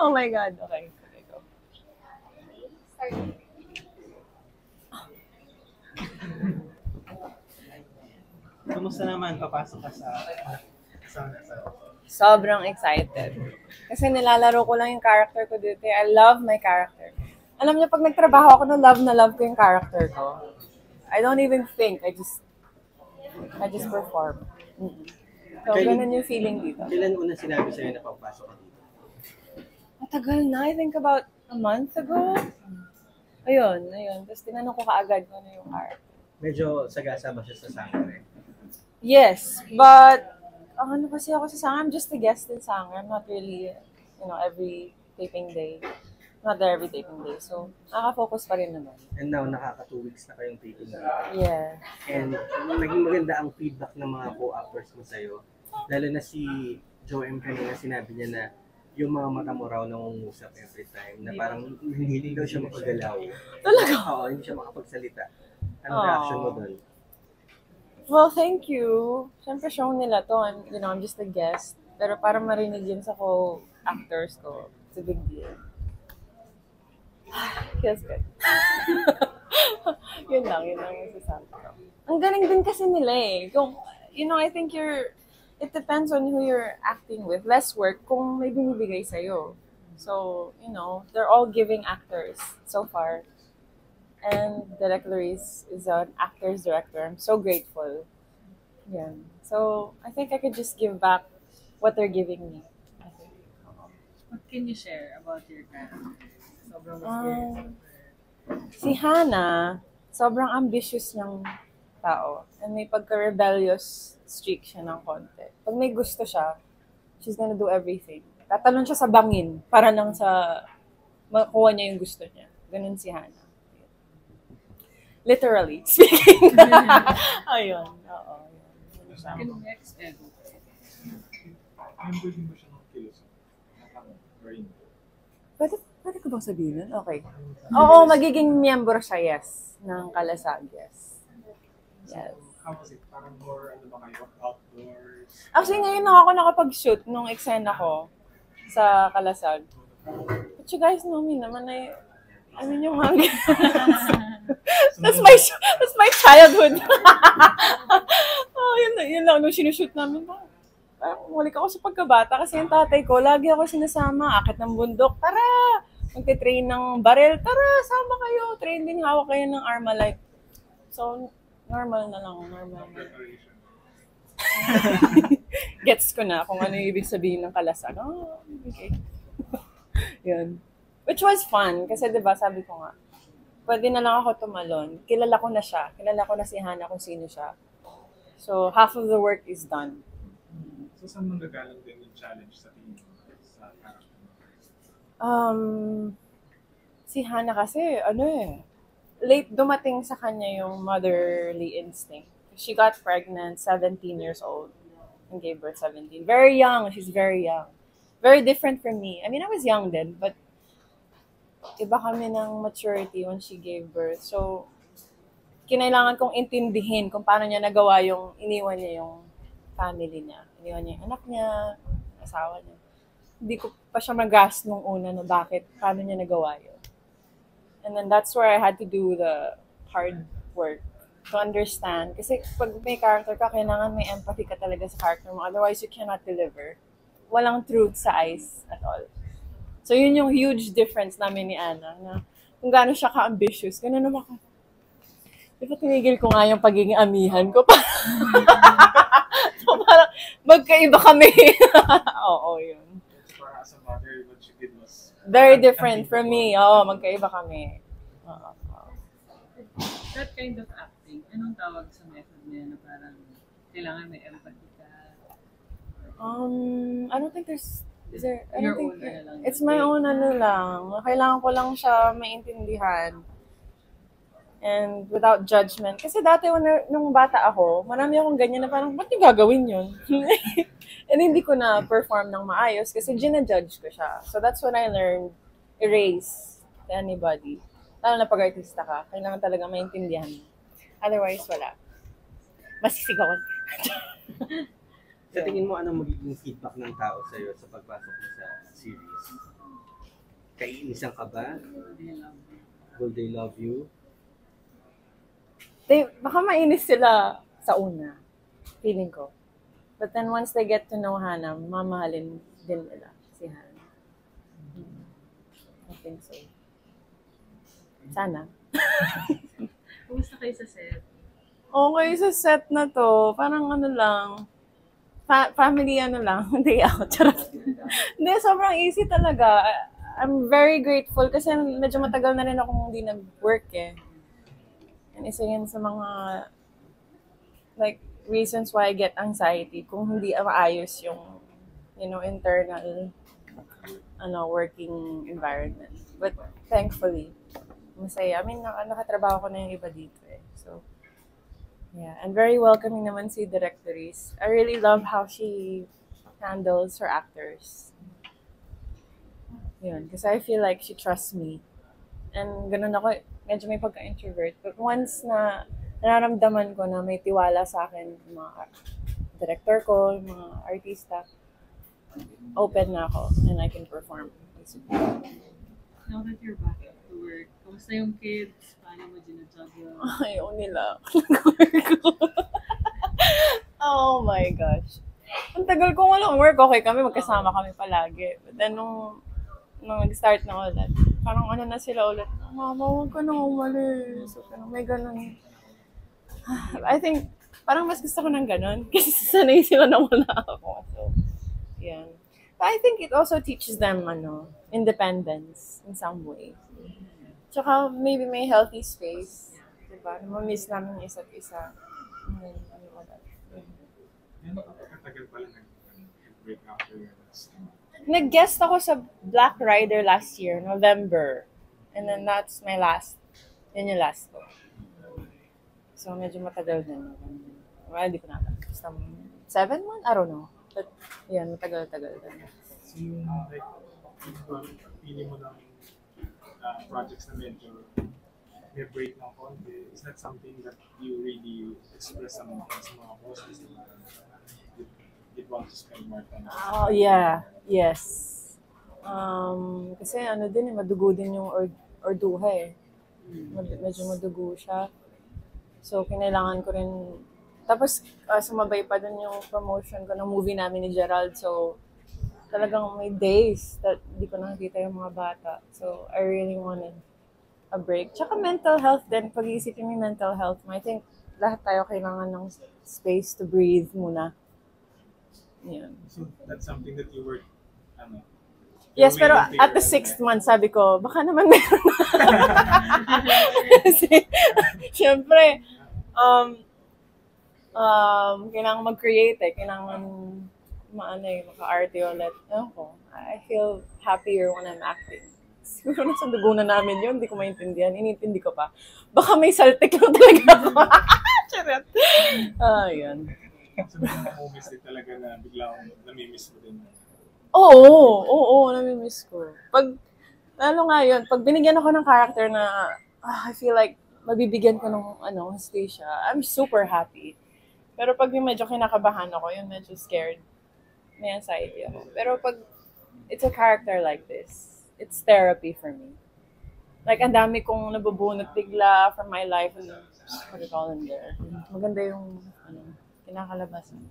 Oh my God. Okay. Okay, go. Kumusta naman papasok ka sa Sobrang excited. Kasi nilalaro ko lang yung character ko dito. I love my character. Alam niyo, pag nagtrabaho ako na love ko yung character ko. I don't even think. I just perform. Mm-mm. So, ganun yung feeling dito. Kailan una sinabi sa'yo na papasok ka dito? Matagal na. I think about a month ago. Ayun. Tapos tinanong ko kaagad kung ano yung character. Medyo sagasa ba siya sa Sangre? Yes, but ano kasi ako sa Sangre, I'm just a guest in Sangre. I'm not really, every taping day. Not there every taping day. So, nakaka-focus pa rin naman. And now, nakaka 2 weeks na kayong taping dito. Yeah. And naging maganda ang feedback ng mga co-actors mo sa'yo. Lalo na si Joem kanina sinabi niya na yung mga mata mo raw nangungusap every time. Na parang hindi daw siya makagalaw. Talaga? Oo, hindi siya makapagsalita. Anong reaction mo doon? Well, thank you. Siyempre, show nila to. I'm just a guest. Pero para marinig yun sa co-actors ko, it's a big deal. Feels good. yun lang yung sasabi ko. Ang galing din kasi nila eh. Kung, I think it depends on who you're acting with. Less work kung may binibigay sa'yo. So, they're all giving actors so far. And Direk Luis is an actor's director. I'm so grateful. Yeah. So, I think I could just give back what they're giving me. What can you share about your character? Sobrang Si Hannah, sobrang ambitious niyang tao. And may pagka-rebellious streak siya ng konti. Pag may gusto siya, she's gonna do everything. Tatalon siya sa bangin para nang sa makuha niya yung gusto niya. Ganun si Hannah. Literally speaking. Ayun. Oo. Can we expect? Member din ba siya ng kilos? Pwede ko bang sabihin nun? Okay. Oo, magiging miyembro siya, yes. Ng Kalasag, yes. Yes. How was it? Parang more, ba kayo? Outdoors? Actually, ngayon lang ako nakapag-shoot nung eksena ko sa Kalasag. But you guys know me naman yung hanggang. That's my childhood. Yun lang nung sinushoot namin. Parang umalik ako sa pagkabata kasi yung tatay ko, lagi ako sinasama, akit ng bundok, tara! Magte-train ng barel, tara, sama kayo, train din, hawak kayo ng Armalite. So, normal na lang, normal. Gets ko na kung ano yung ibig sabihin ng Kalasag. Oh, okay. Yun. Which was fun, kasi diba, sabi ko nga, pwede na lang ako tumalon. Kilala ko na siya. Kilala ko na si Hannah kung sino siya. So, half of the work is done. So, saan manggagalang din yung challenge sa team? Sa character? Si Hannah kasi, late dumating sa kanya yung motherly instinct. She got pregnant, 17 years old, and gave birth 17. Very young. She's very young. Very different from me. I mean, I was young then, but iba kami ng maturity when she gave birth. So, kinailangan kong intindihin kung paano niya nagawa yung iniwan niya yung family niya. Iniwan niya yung anak niya, asawa niya. Hindi ko pa siya mag-grasp nung una na paano niya nagawa yun. And then that's where I had to do the hard work to understand. Kasi pag may character ka, kailangan may empathy ka talaga sa character mo. Otherwise, you cannot deliver. Walang truth sa eyes at all. So, yun yung huge difference namin ni Anna. Na kung gaano siya ka-ambitious, gano'n naman ka. Di ba tinigil ko nga yung pagiging amihan ko? So, parang magkaiba kami. Oo, yun. Para as a mother, what you did was... Very different from me. Oo, magkaiba kami. That kind of acting, anong tawag sa method niya na parang kailangan may empathy ka? I don't think Your own lang. It's my own lang. Kailangan ko lang siya maintindihan. And without judgment. Kasi dati nung bata ako, marami akong ganyan na parang, ba't yung gagawin yun? And hindi ko na perform ng maayos kasi ginajudge ko siya. So that's when I learned, erase to anybody. Lalo na pag-artista ka, kailangan talaga maintindihan mo. Otherwise, wala. Masisigawan. Sa tingin mo, anong magiging feedback ng tao sa'yo sa pagpasok mo sa series? Kainisan ka ba? They love you. Will they love you? Baka mainis sila sa una, feeling ko. But then once they get to know Hannah, mamahalin din nila si Hannah. I think so. Sana. Kumusta kayo sa set? Okay, sa set na to, parang ano lang, family ano lang, day out. Charot. Hindi, sobrang easy talaga. I'm very grateful kasi medyo matagal na rin akong hindi nag-work eh. And isa yan sa mga, like, reasons why I get anxiety kung hindi maayos yung, internal, working environment. But thankfully, masaya. I mean, nakatrabaho ko na yung iba dito eh. So, yeah. And very welcoming naman si Directories. I really love how she handles her actors. Yun. Kasi I feel like she trusts me. And ganun ako, medyo may pagka-introvert. But once na nararamdaman ko na may tiwala sa akin yung mga director ko, yung mga artista, open na ako and I can perform. Now that you're back to work, kamusta yung kids? Paano mo ginajuggle? Ayaw nila. Oh my gosh. Ang tagal ko walang work, okay kami, magkasama kami palagi. But then nung nag-start na ulit, parang na sila ulit, Mama, huwag ka na umalis. So, may ganun. I think, parang mas gusto ko ng ganun. Kasi sanay sila na wala ako. So, yan. But I think it also teaches them, independence in some way. Tsaka, maybe may healthy space. Diba? Namamiss namin yung isa't isa. And then, Yan, katagal pala nag-break after your last time. Nag-guest ako sa Black Rider last year, November. And then that's my last. Yun yung last ko. So, medyo matagal din. Well, hindi ko na alam. Basta 7 months? I don't know. But, yan, matagal-tagal din. So yung pili mo ng projects na medyo may break ng konti, is that something that you really express sa mga bosses na you'd want to spend more time? Oh, yeah. Yes. Kasi din, madugo din yung orduha eh. Medyo madugo siya. So, kinailangan ko rin. Tapos, sumabay pa dun yung promotion ko ng movie namin ni Gerald. So, talagang may days that hindi ko nakikita yung mga bata. So, I really wanted a break. Tsaka mental health din. Pag-iisipin mo yung mental health mo, I think lahat tayo kailangan ng space to breathe muna. Yun. So, that's something that you were, Yes, pero at the 6th month, sabi ko, baka naman meron na. Kasi, syempre, kailangan mag-create eh. Kailangan maka-arte ulit. I feel happier when I'm acting. Siguro nasa dugo na namin yun, hindi ko maintindihan. Inintindi ko pa. Baka may saltik lang talaga ako. Charot. Yun. So, may mga moments din talaga na biglang namimiss mo din. Oo, namimiss ko. Lalo nga yun, pag binigyan ako ng character na, I feel like, mabibigyan ko ng, Anastasia, I'm super happy. Pero pag yung medyo kinakabahan ako, yun medyo scared, may anxiety ako. Pero pag it's a character like this, it's therapy for me. Like, ang dami kong nabubunot bigla from my life and just put it all in there. Maganda yung, kinakalabasan.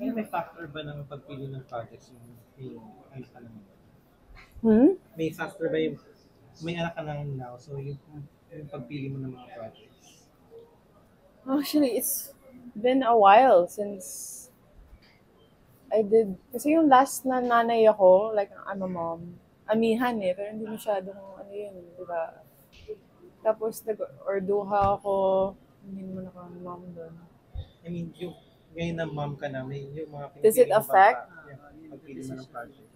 May factor ba ng pagpili ng projects yung May factor ba yung may anak ka na now, so yung pagpili mo ng mga projects? Actually, it's been a while since I did, kasi yung last na nanay ako, like I'm a mom, amihan eh, pero hindi masyadong yun, di ba? Tapos nag-orduha ako, hindi naman ako mom doon. I mean, yung ngayon na mom ka na, may yung mga Does it affect? Pagpili mo ng projects.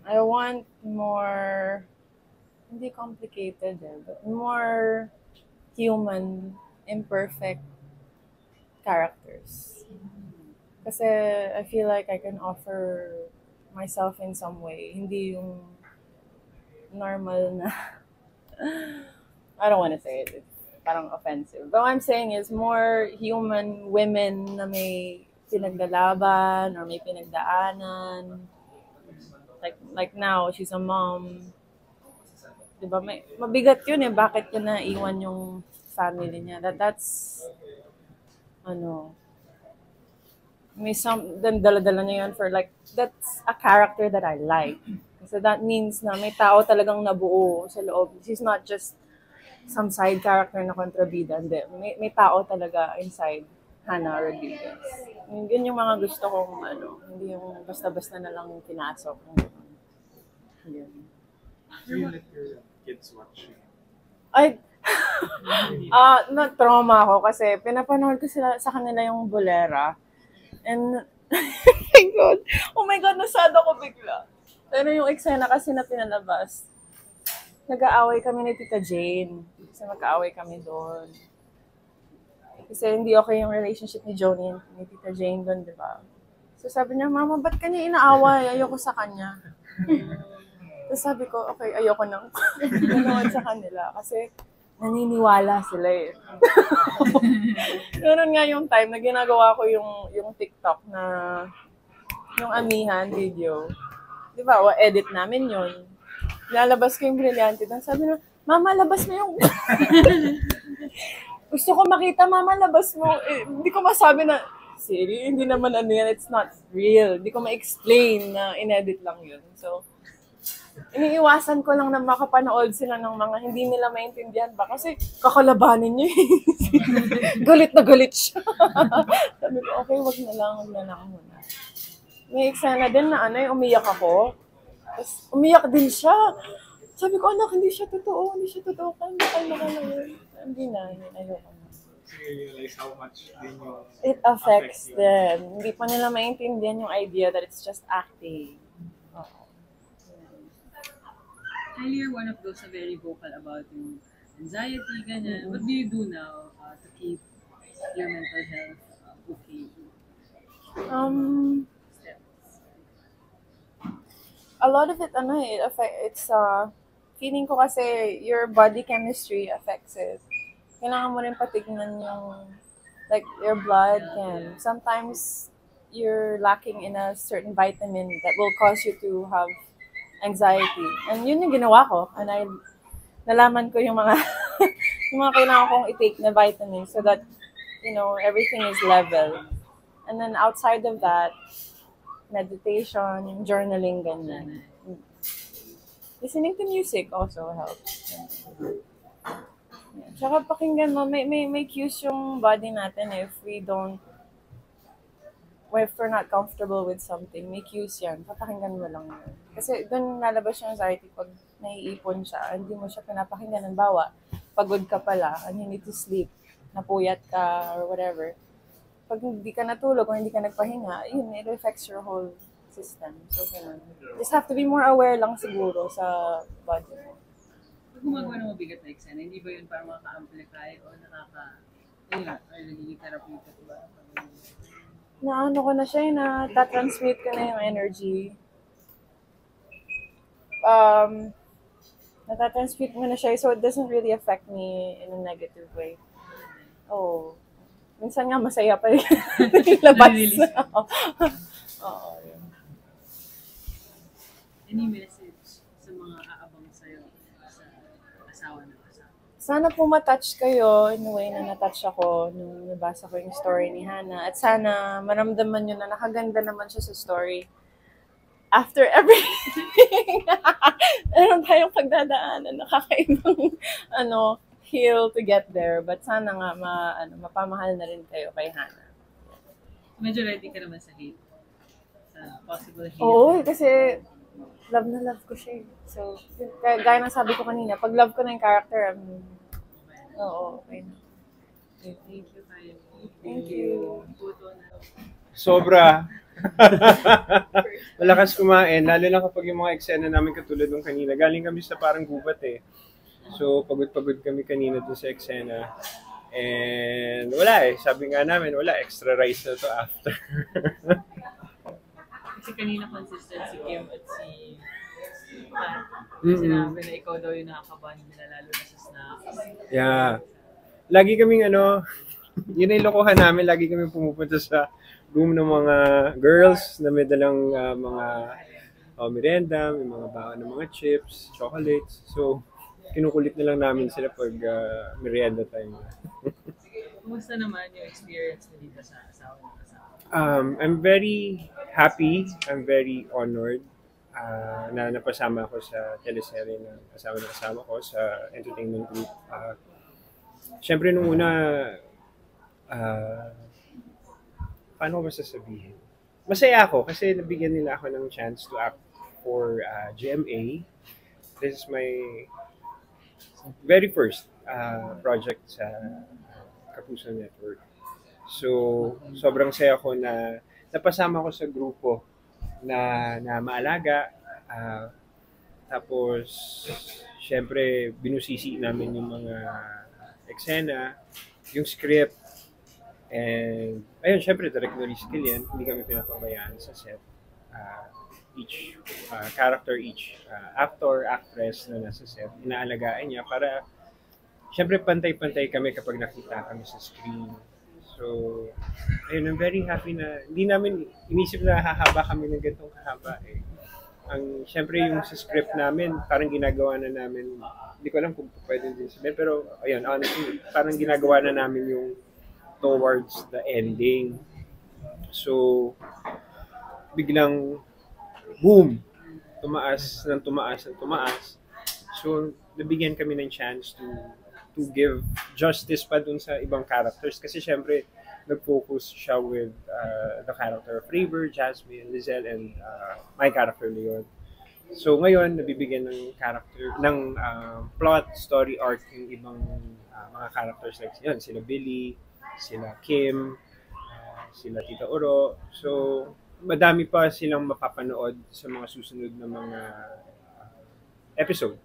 I want more, hindi complicated but more human, imperfect characters. Kasi I feel like I can offer myself in some way. Hindi yung normal na, I don't want to say it, it's parang offensive. But what I'm saying is more human women na may pinaglalaban or may pinagdaanan. Like now, she's a mom. Diba, mabigat yun eh. Bakit niya naiwan yung family niya? That's, may then dala-dala niya yun for like, that's a character that I like. So that means na may tao talagang nabuo sa loob. She's not just some side character na kontrabida. Hindi. May tao talaga inside Hannah Rodriguez. Yun yung mga gusto kong hindi yung basta-basta na lang pinasok. Yun. Do you let your kids watch? Ay, na-trauma ako kasi pinapanood ko sa kanila yung Bolera. And, oh my God, nasad ako bigla. Pero yung eksena kasi na pinalabas, nag-aaway kami ni Tita Jane. Kasi mag-aaway kami doon. Kasi hindi okay yung relationship ni Joni and ni Tita Jane doon, di ba? So sabi niya, Mama, ba't ka niya inaaway? Ayoko sa kanya. Tapos sabi ko, okay, ayoko nang manood sa kanila. Kasi naniniwala sila eh. Noon nga yung time na ginagawa ko yung TikTok na yung amihan video. Di ba? O edit namin yun. Lalabas ko yung Brilyante. Then sabi na, Mama, labas mo yung... Gusto ko makita, Mama, labas mo. Hindi ko masabi na, Siri, hindi naman yan. It's not real. Hindi ko ma-explain na inedit lang yun. So, iniiwasan ko lang na makapanood sila ng mga hindi nila maintindihan ba? Kasi kakalabanin niya eh. Galit na galit siya. Sabi ko, okay, wag na lang muna. May eksena din na umiyak ako. Tapos umiyak din siya. Sabi ko, anak, hindi siya totoo. Kalma ka na yun. Hindi na, ayoko na. So you realize how much din yung It affects them. Hindi pa nila maintindihan yung idea that it's just acting. Earlier, one of those na very vocal about yung anxiety, ganyan. What do you do now to keep your mental health okay? A lot of it, it's feeling ko kasi your body chemistry affects it. Kailangan mo rin patignan yung, like, your blood and sometimes you're lacking in a certain vitamin that will cause you to have anxiety. And yun yung ginawa ko. And nalaman ko yung mga, yung mga kailangan kong i-take na vitamins so that, everything is level. And then outside of that, meditation, yung journaling, ganyan. Listening to music also helps. Yeah. Tsaka pakinggan mo, may cues yung body natin if we're not comfortable with something, may cues yan. Papakinggan mo lang yun. Kasi doon nalabas yung anxiety pag naiipon siya, hindi mo siya pinapakinggan. Bawa, pagod ka pala, and you need to sleep, napuyat ka, or whatever. Pag hindi ka natulog o hindi ka nagpahinga, it affects your whole system. So, ganun. Just have to be more aware lang siguro sa body mo. Pag gumagawa ng mabigat na eksena, hindi ba yun parang maka-amplify o nagiging therapeutic ba? Ko na siya, natatransmit ko na yung energy. Natatransmit mo na siya, so it doesn't really affect me in a negative way. Oh. Minsan nga masaya pa rin. Labas. Oo. Any message sa mga aabang sa'yo sa asawa ng asawa? Sana po matouch kayo in a way na natouch ako nung nabasa ko yung story ni Hannah. At sana maramdaman nyo na nakaganda naman siya sa story. After everything, meron tayong pagdadaanan, nakakaibang hill to get there. But sana nga mapamahal na rin kayo kay Hannah. Medyo ready ka naman sa hate? Sa possible hate? Oo, kasi love na love ko siya. So, gaya ng sabi ko kanina, pag love ko na yung character, okay na. Thank you, Kylie. Thank you. Sobra. Malakas kumain, lalo na kapag yung mga eksena namin katulad ng kanina. Galing kami sa parang gubat eh. So, pagod-pagod kami kanina dun sa eksena. And wala sabi nga namin, extra rice na to after. Kasi kanina consistent si Kim at si Pat. Sinabi na ikaw daw yung nakakaband nila lalo na sa snacks. Yeah. Lagi kaming Yun ay lokohan namin. Lagi kami pumupunta sa room ng mga girls na may dalang mga merienda, may mga baon ng mga chips, chocolates. So, kinukulit na lang namin sila pag merienda time. Kumusta naman yung experience mo dito sa asawa ng asawa? I'm very happy, I'm very honored na napasama ako sa teleserye ng asawa ko sa entertainment group. Siyempre nung una, paano ko ba sasabihin? Masaya ako kasi nabigyan nila ako ng chance to act for GMA. This is my very first project sa Kapuso Network. So, sobrang saya ko na napasama ko sa grupo na maalaga. Tapos, syempre, binusisi namin yung mga eksena, yung script, and ayun, syempre, directory skill yan. Hindi kami pinapabayaan sa set. Each character, each actor, actress na nasa set, inaalagaan niya para syempre pantay-pantay kami kapag nakita kami sa screen. So, ayun, I'm very happy na hindi namin inisip na hahaba kami ng ganitong kahaba eh. Syempre yung sa script namin, parang ginagawa na namin, hindi ko alam kung pwede din sabihin, pero ayun, honestly, parang ginagawa na namin yung towards the ending. So, biglang, boom! Tumaas ng tumaas. So, nabigyan kami ng chance to give justice pa dun sa ibang characters. Kasi syempre, nag-focus siya with the character of River, Jasmine, Lizelle, and my character, Leon. So ngayon, nabibigyan ng character, ng plot, story arc yung ibang mga characters like yun, sila Billy, sila Kim, sila Tita Oro. So, madami pa silang mapapanood sa mga susunod na mga episode.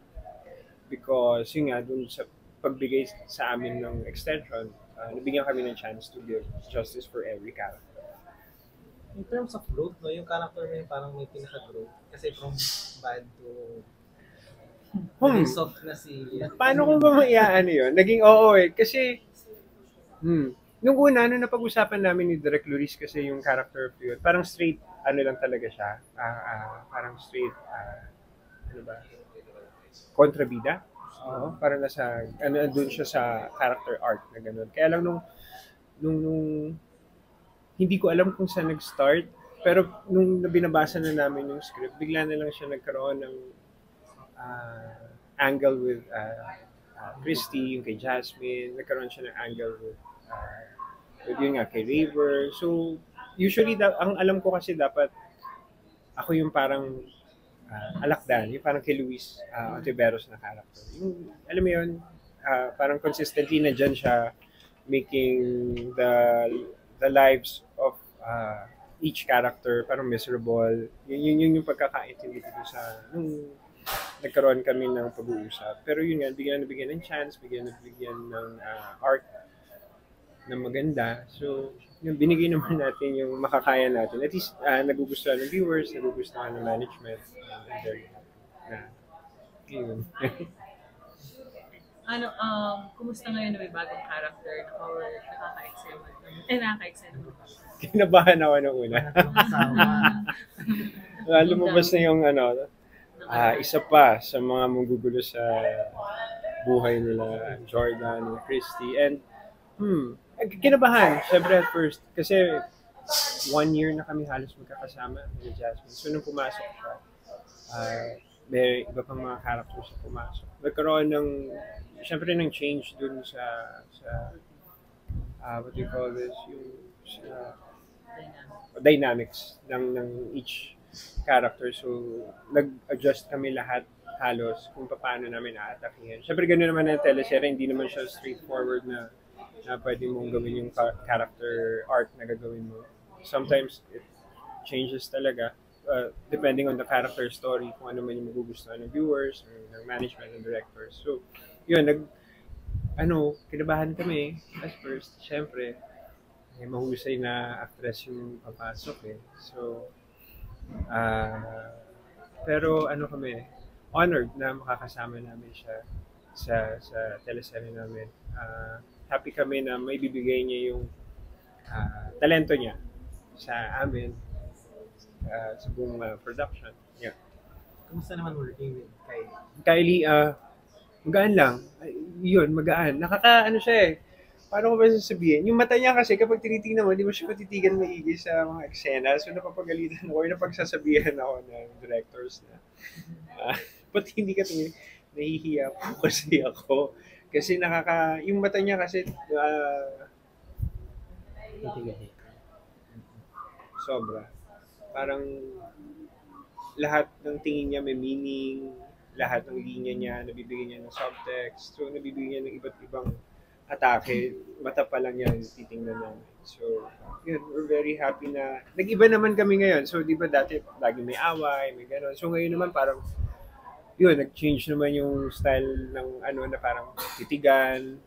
Because yun nga, dun sa pagbigay sa amin ng extension, nabigyan kami ng chance to give justice for every character. In terms of growth, no, yung character mo yung parang may pinaka-growth. Kasi from bad to naging soft na si... Paano ko ba maiaan yun? Naging oo eh. Kasi, nung una, nung napag-usapan namin ni Direk Luis kasi yung character of yun, parang straight, ano lang talaga siya. Parang straight, ano ba? Kontrabida. Oo, para nasa, doon siya sa character arc na gano'n. Kaya lang nung hindi ko alam kung saan nag-start, pero nung binabasa na namin yung script, bigla na lang siya nagkaroon ng angle with Christy, yung kay Jasmine, nagkaroon siya ng angle with yun nga, kay River. So, usually, ang alam ko kasi dapat, ako yung parang alakdan, yung parang kay Luis Ontiveros na character. Yung, alam mo yun, parang consistently na dyan siya making the lives of each character parang miserable. Yun yung pagkakaintindi dito sa nung nagkaroon kami ng pag-uusap. Pero yun nga, bigyan ng chance, bigyan ng arc na maganda. So, yung binigay naman natin yung makakaya natin. At least, nagugustuhan ng viewers, nagugustuhan ng management. I'm very happy. Yun. Kumusta ngayon na may bagong character na or nakaka-excite mo? Kinabahan ako nung una. Lumabas na yung isa pa sa mga manggugulo sa buhay nila, Jordan, Christy. And, kinabahan, syempre at first, kasi 1 year na kami halos magkakasama ni Jasmine. So, nung pumasok siya, may iba pang mga characters na pumasok. Nagkaroon syempre ng change dun sa what do you call this, yung dynamics ng each character. So, nag-adjust kami lahat halos kung paano namin aatakihin. Syempre, ganoon naman ang teleserye, hindi naman siya straightforward na pwede mong gawin yung character arc na gagawin mo. Sometimes, it changes talaga. Depending on the character story, kung ano man yung magugustuhan ng viewers or ng management and directors. So, yun, kinabahan kami at first. Syempre, mahusay na actress yung papasok eh. So, pero kami, honored na makakasama namin siya sa teleserye namin. happy kami na may bibigay niya yung talento niya sa amin, sa buong production. Yeah. Kumusta naman working with Kylie? Kylie, magaan lang. Yun, magaan. Ano siya eh. Paano ko ba sasabihin? Yung mata niya kasi kapag tinitingnan mo, hindi mo siya matitigan maigi sa mga eksena. So napapagalitan ako, napagsasabihan ako ng directors na, ba't hindi ka tingin? Nahihiya po kasi ako. Kasi yung mata niya kasi, sobra. Parang lahat ng tingin niya may meaning, lahat ng linya niya, nabibigyan niya ng subtext, so nabibigyan niya ng iba't ibang atake, mata pa lang yan, titingnan namin. So, yun, we're very happy na, nag-iba naman kami ngayon. So, di ba dati, lagi may away, may gano'n. So, ngayon naman parang, yun, nag-change naman yung style ng na parang titigan,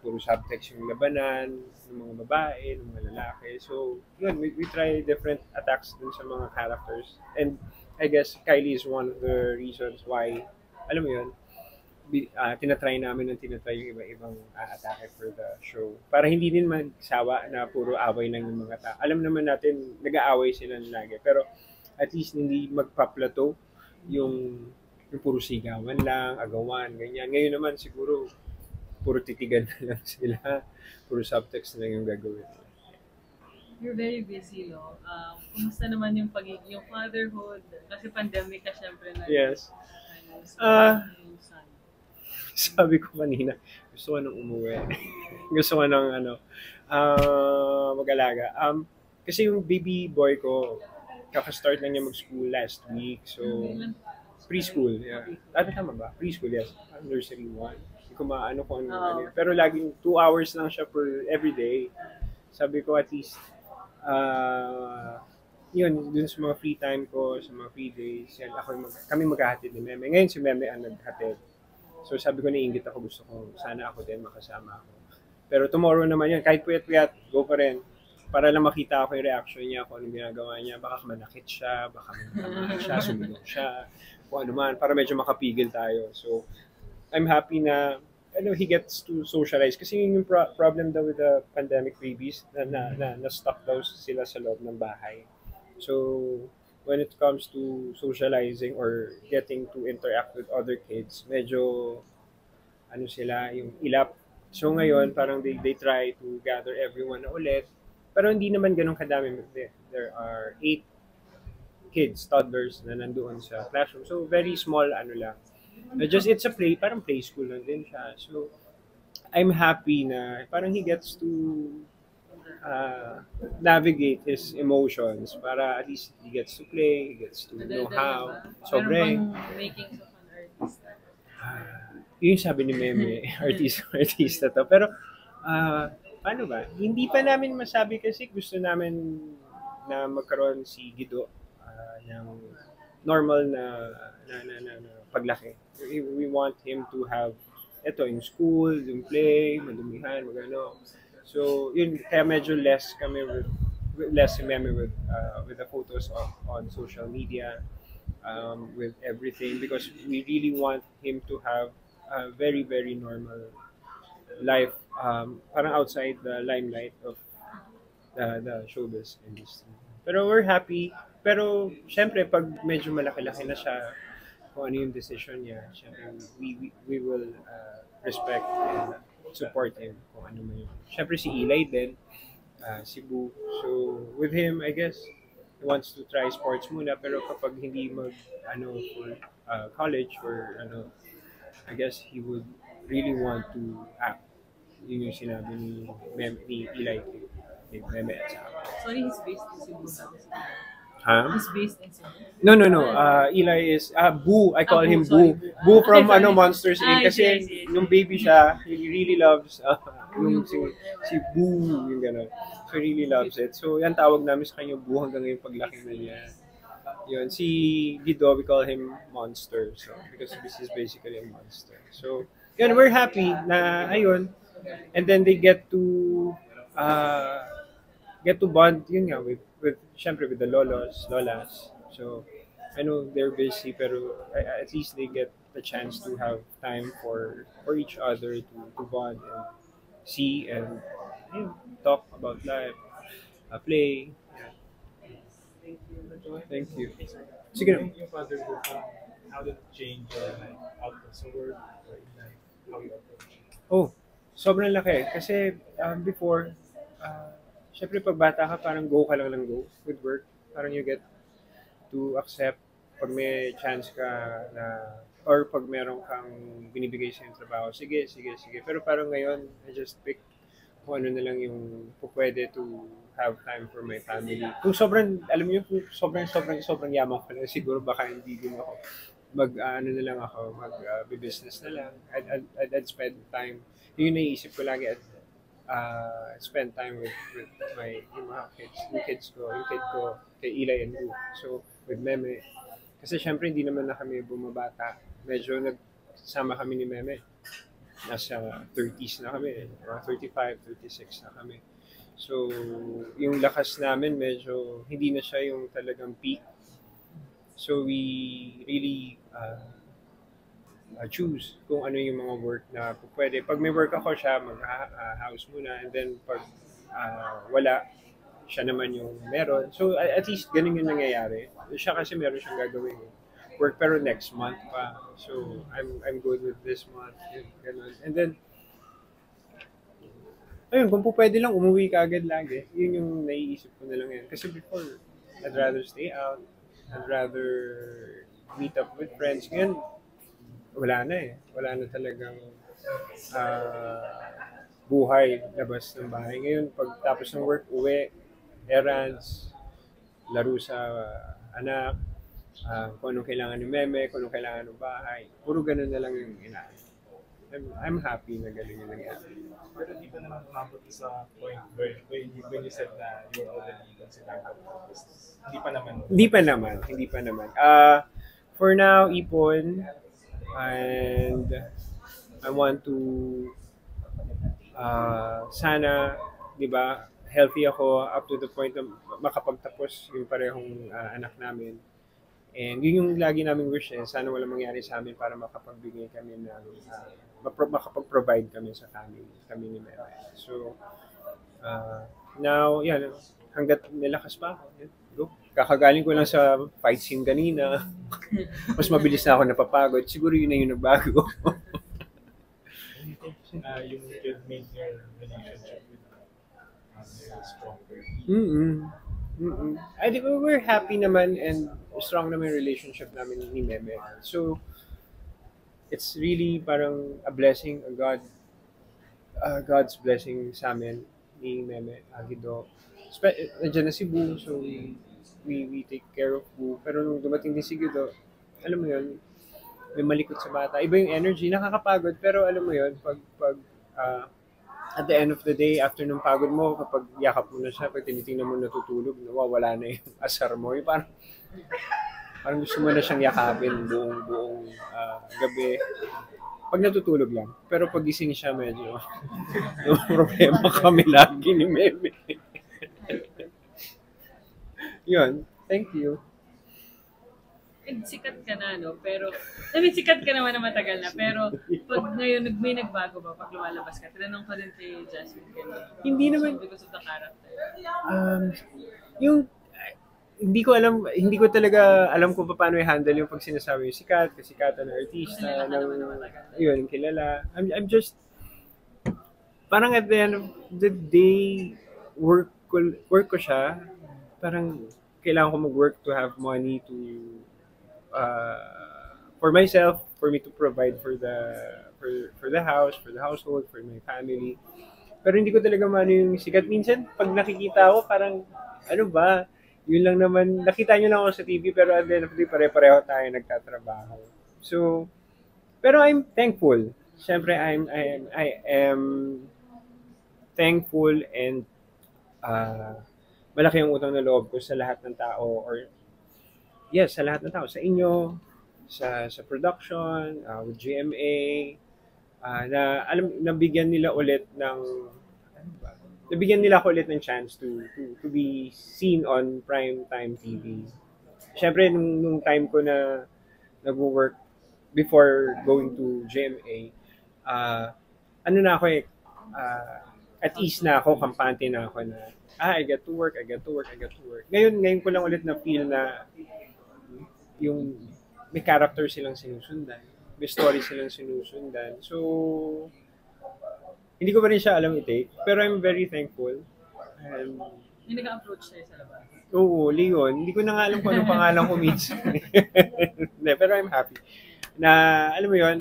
puro subtext yung labanan, ng mga babae, ng mga lalaki. So, yun, we try different attacks dun sa mga characters. And I guess Kylie is one of the reasons why, alam mo yun, tinatry namin yung iba-ibang atake for the show. Para hindi din magsawa na puro away lang yung mga tao. Alam naman natin, nag-aaway sila lagi. Pero at least hindi magpa-plateau yung puro sigawan lang, agawan, ganyan. Ngayon naman siguro, puro titigan na lang sila. Puro subtext na lang yung gagawin. You're very busy, no? Kumusta naman yung yung fatherhood? Kasi pandemic ka syempre na. Yes. Sabi ko kanina, gusto ko nang umuwi. Gusto ko nang mag-alaga. Kasi yung baby boy ko, kaka-start lang niya mag-school last week. So, preschool. Yeah. Tama ba? Preschool, yes. Nursery 1. Hindi ko maano kung ano. Pero laging 2 hours lang siya per everyday. Sabi ko at least, yun, dun sa mga free time ko, sa mga free days, yan, kami maghahatid ni Meme. Ngayon si Meme ang naghatid. So sabi ko, naiingit ako, gusto ko, sana ako din, makasama ako. Pero tomorrow naman yan, kahit puyat-puyat, go pa rin. Para lang makita ako yung reaction niya, kung anong ginagawa niya. Baka manakit siya, baka manakit siya, sumigaw siya, kung ano man, para medyo makapigil tayo. So, I'm happy na he gets to socialize. Kasi yung problem daw with the pandemic babies, na stuck daw sila sa loob ng bahay. So, when it comes to socializing or getting to interact with other kids, medyo, sila, yung ilap. So ngayon, parang they try to gather everyone na ulit. Pero hindi naman ganun kadami. There are 8 kids, toddlers, na nandoon sa classroom. So very small, lang. It's a parang play school lang din siya. So, I'm happy na parang he gets to navigate his emotions para at least he gets to play, he gets to know how. Sobre. Making of an artist. Yun sabi ni Meme, artista to. Pero, paano ba? Hindi pa namin masabi kasi gusto namin na magkaroon si Guido ng normal na paglaki. We want him to have in school, yung play, madumihan, magano. So, yun, kaya medyo less si Meme with the photos on social media, with everything, because we really want him to have a very, very normal life, parang outside the limelight of the showbiz industry. Pero we're happy. Pero, syempre, pag medyo malaki-laki na siya, kung ano yung decision niya, syempre, we will respect and support him kung ano man yun. Siyempre si Eli din, si Boo. So with him, I guess, he wants to try sports muna, pero kapag hindi for college or I guess he would really want to act. Yun yung sinabi ni Eli kay Meme at saka. Sorry, he's based in Cebu. Huh? He's based in Cebu. No. Eli is Boo. I call him Boo. Sorry. Boo from Monsters Inc. Kasi I see. nung baby siya, he really loves yung si Boo, yung gano'n. So he really loves it. So yan tawag namin sa kanya Boo hanggang ngayon paglaki na niya. Yun, si Guido, we call him Monster. So because this is basically a monster. So yun, we're happy na ayun. And then they get to bond yun nga with syempre with the lolas. So I know they're busy, pero at least they get the chance to have time for each other to bond and see and talk about life, play. Yeah. Thank you. Sige na. Yung fatherhood, how did it change your like outlook sa work or in life, how you approach it? Oh, sobrang laki. Kasi before, syempre pag bata ka, parang go ka lang go with work. Parang you get to accept pag may chance ka na or pag meron kang binibigay sa trabaho, sige, sige, sige. Pero parang ngayon, I just pick kung ano na lang yung pwede to have time for my family. Kung sobrang, alam niyo, kung sobrang yaman ko na, siguro baka hindi din ako ano na lang ako, business na lang. I'd spend time. Yun yung naiisip ko lagi at spend time with my yung mga kids, yung kid ko, kay Eli and Lou. So, with Meme. Kasi syempre hindi naman na kami bumabata. Medyo nagsama kami ni Meme. Nasa 30s na kami, mga 35, 36 na kami. So, yung lakas namin medyo hindi na siya yung talagang peak. So, we really choose kung ano yung mga work na pwede. Pag may work ako siya, mag-house muna. And then, pag wala, siya naman yung meron. So, at least ganun yung nangyayari. Siya kasi meron siyang gagawin work, pero next month pa. So, I'm good with this month. Ganun. And then, ayun, kung po pwede lang, umuwi ka agad lagi. Yun yung naiisip ko na lang yan. Kasi before, I'd rather stay out. I'd rather meet up with friends. Ngayon, wala na eh. Wala na talagang buhay labas ng bahay. Ngayon, pag tapos ng work, uwi, errands, laro sa anak, kung anong kailangan ng Meme, kung anong kailangan ng bahay. Puro ganun na lang yung inaano. I'm happy na ganun yung nangyari. Pero di ba naman umabot sa point when you said na you were already considering the business? Hindi pa naman. For now, ipon, and I want to sana, di ba, healthy ako up to the point na makapagtapos yung parehong anak namin. And yun yung lagi naming wish sana wala mangyari sa amin para makapagbigay kami ng makapag-provide kami sa kami ni Meme. So, now, yan, hanggat nilakas pa ako, go. Kakagaling ko lang sa fight scene kanina. Mas mabilis na ako napapagod. Siguro yun na yung nagbago. Yung it made your relationship with stronger. I think we're happy naman and strong naman yung relationship namin ni Meme. So, it's really parang a blessing, God's blessing sa amin ni Meme Aguido. Nandiyan na si Boo, so we take care of Boo. Pero nung dumating din si Guido, alam mo yun, may malikot sa bata. Iba yung energy, nakakapagod, pero alam mo yun, pag at the end of the day, after nung pagod mo, kapag yakap mo na siya, pag tinitingnan mo natutulog, nawawala na yung asar mo. Yung parang gusto mo na siyang yakapin buong gabi. Pag natutulog lang. Pero pag gising siya, medyo problema kami lagi ni Meme. Yun. Thank you. Sikat ka na, no? Pero, sikat ka naman na matagal na. Pero, pag ngayon, may nagbago ba pag lumalabas ka? Tinanong ko din kay Jasmine kanina. Hindi naman. Because of the character. Hindi ko talaga alam kung paano i-handle yung pag sinasabi yung sikat, kasikatan ng artista, yun, kilala. I'm just, parang at the end of the day, work ko siya. Parang, kailangan ko mag-work to have money to for myself, for me to provide for the house, for the household, for my family. Pero hindi ko talaga maano yung sikat. Minsan, pag nakikita ako, parang, ano ba, yun lang naman, nakita nyo lang ako sa TV, pero at the end of the day, pare-pareho tayo nagtatrabaho. So, pero I'm thankful. Siyempre, I am thankful and malaki yung utang na loob ko sa lahat ng tao sa lahat ng tao, sa inyo, sa production, with GMA, na nabigyan nila ulit nabigyan nila ako ulit ng chance to be seen on primetime TV. Siyempre, nung time ko na nag-work before going to GMA, ano na ako at ease na ako, kampante na ako na, I get to work. Ngayon ko lang ulit na feel na yung may character silang sinusundan, may story silang sinusundan. So, hindi ko pa rin siya alam i-take, pero I'm very thankful. And, Yung nag-approach sa'yo sa labas. oo, Leon. Hindi ko na nga alam kung anong pangalan ko minsan. Hindi, pero I'm happy. Na, alam mo yon,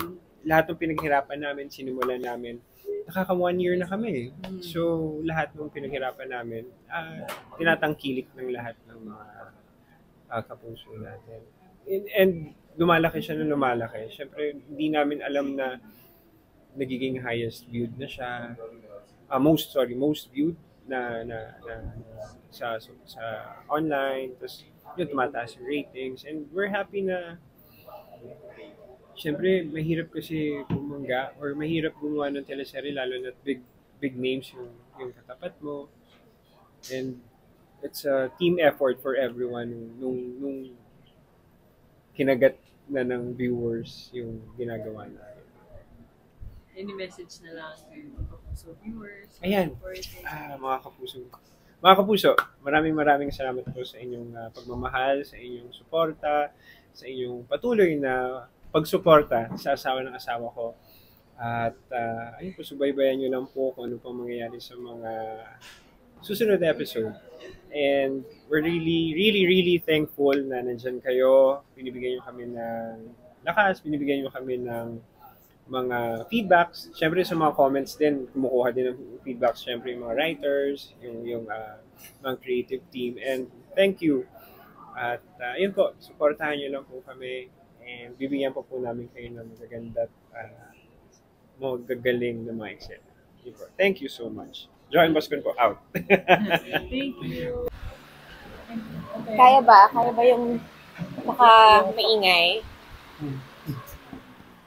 lahat ng pinaghirapan namin, sinimulan namin, nakaka 1 year na kami. So, lahat ng pinaghirapan namin, tinatangkilik ng lahat ng mga kapuso natin. And lumalaki siya na lumalaki. Siyempre, hindi namin alam na nagiging highest viewed na siya. Most viewed na sa online. Tapos, yun, tumataas yung ratings. And we're happy na siyempre, mahirap kasi bumangga or mahirap gumawa ng teleserye lalo na big names yung katapat mo. And it's a team effort for everyone nung kinagat na ng viewers yung ginagawa natin. Any message na lang to Kapuso viewers? Ayan. Mga kapuso, maraming salamat po sa inyong pagmamahal, sa inyong suporta, sa inyong patuloy na pagsuporta sa asawa ko. At ayun po, subaybayan nyo lang po kung ano pang mangyayari sa mga susunod na episode. And we're really thankful na nandyan kayo. Binibigyan nyo kami ng lakas, binibigyan nyo kami ng mga feedbacks. Siyempre sa mga comments din, kumukuha din ng feedbacks. Siyempre yung mga writers, yung mga creative team. And thank you. At yun po, supportahan nyo lang po kami. And bibigyan po namin kayo ng magaganda at magagaling na mga eksena. Thank you so much. Joanne Bascon po, out. Thank you. Kaya ba? Kaya ba yung maingay?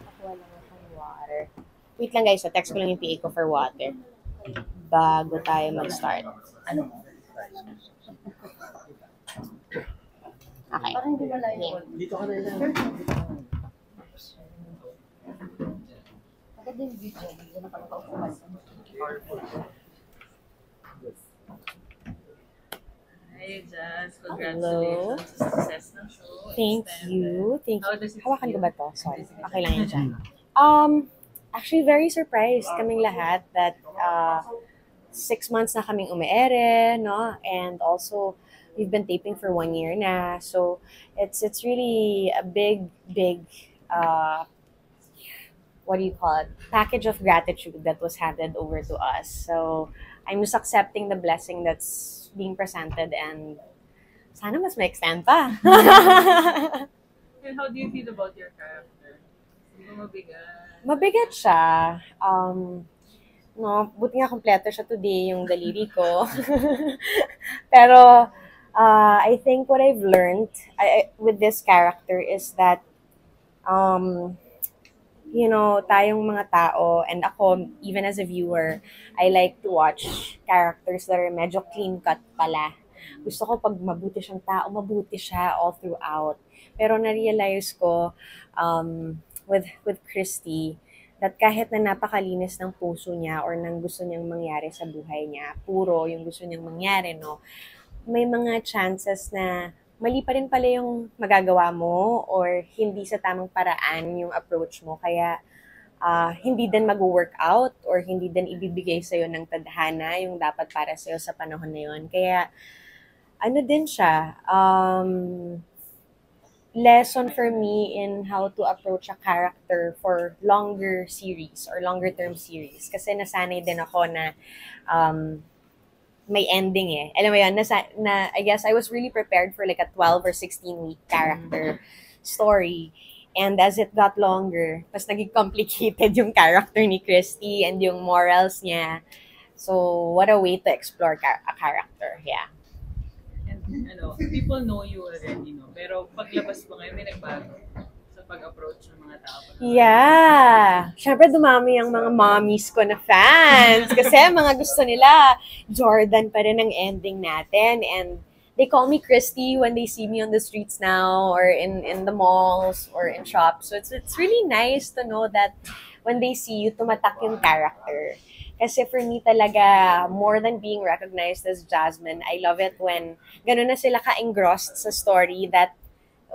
Nakuha lang ako ng water. Wait lang guys, text ko lang yung PA ko for water. Bago tayo mag-start. Ano? Okay. Parang hindi wala yun. Dito ka na lang. Agad din yung video. Hindi na pala paupuan. Hi, Jazz. Congratulations sa success ng show. Thank you. How does it Hawakan ko feel? ba to? Sorry. Okay lang yun dyan. Actually, very surprised kaming lahat that 6 months na kaming umeere, no? And also, we've been taping for 1 year na. So, it's really a big, what do you call it? Package of gratitude that was handed over to us. So, I'm just accepting the blessing that's being presented and sana mas ma-extend pa. And how do you feel about your character? Hindi mo mabigat? Mabigat siya. No, buti nga kompleto siya today, yung daliri ko. Pero, I think what I've learned with this character is that, you know, tayong mga tao, and ako, even as a viewer, I like to watch characters that are medyo clean-cut pala. Gusto ko pag mabuti siyang tao, mabuti siya all throughout. Pero na-realize ko, with Christy, that kahit na napakalinis ng puso niya or ng gusto niyang mangyari sa buhay niya, puro yung gusto niyang mangyari, no? May mga chances na mali pa rin pala yung magagawa mo or hindi sa tamang paraan yung approach mo. Kaya hindi din mag-work out or hindi din ibibigay sa'yo ng tadhana yung dapat para sa'yo sa panahon na yun. Kaya ano din siya, lesson for me in how to approach a character for longer series or longer term series. Kasi nasanay din ako na may ending eh. Alam mo yun, I guess I was really prepared for like a 12 or 16 week character story. And as it got longer, mas naging complicated yung character ni Christy and yung morals niya. So, what a way to explore a character. Yeah. And people know you already, no? Pero paglabas mo ngayon, may nagbago sa pag-approach ng mga tao. Yeah. Siyempre, dumami ang mga mommies ko na fans. Kasi mga gusto nila, Jordan pa rin ang ending natin. And they call me Christy when they see me on the streets now or in the malls or in shops. So it's really nice to know that when they see you, tumatak yung character. Kasi for me talaga, more than being recognized as Jasmine, I love it when ganun na sila ka-engrossed sa story that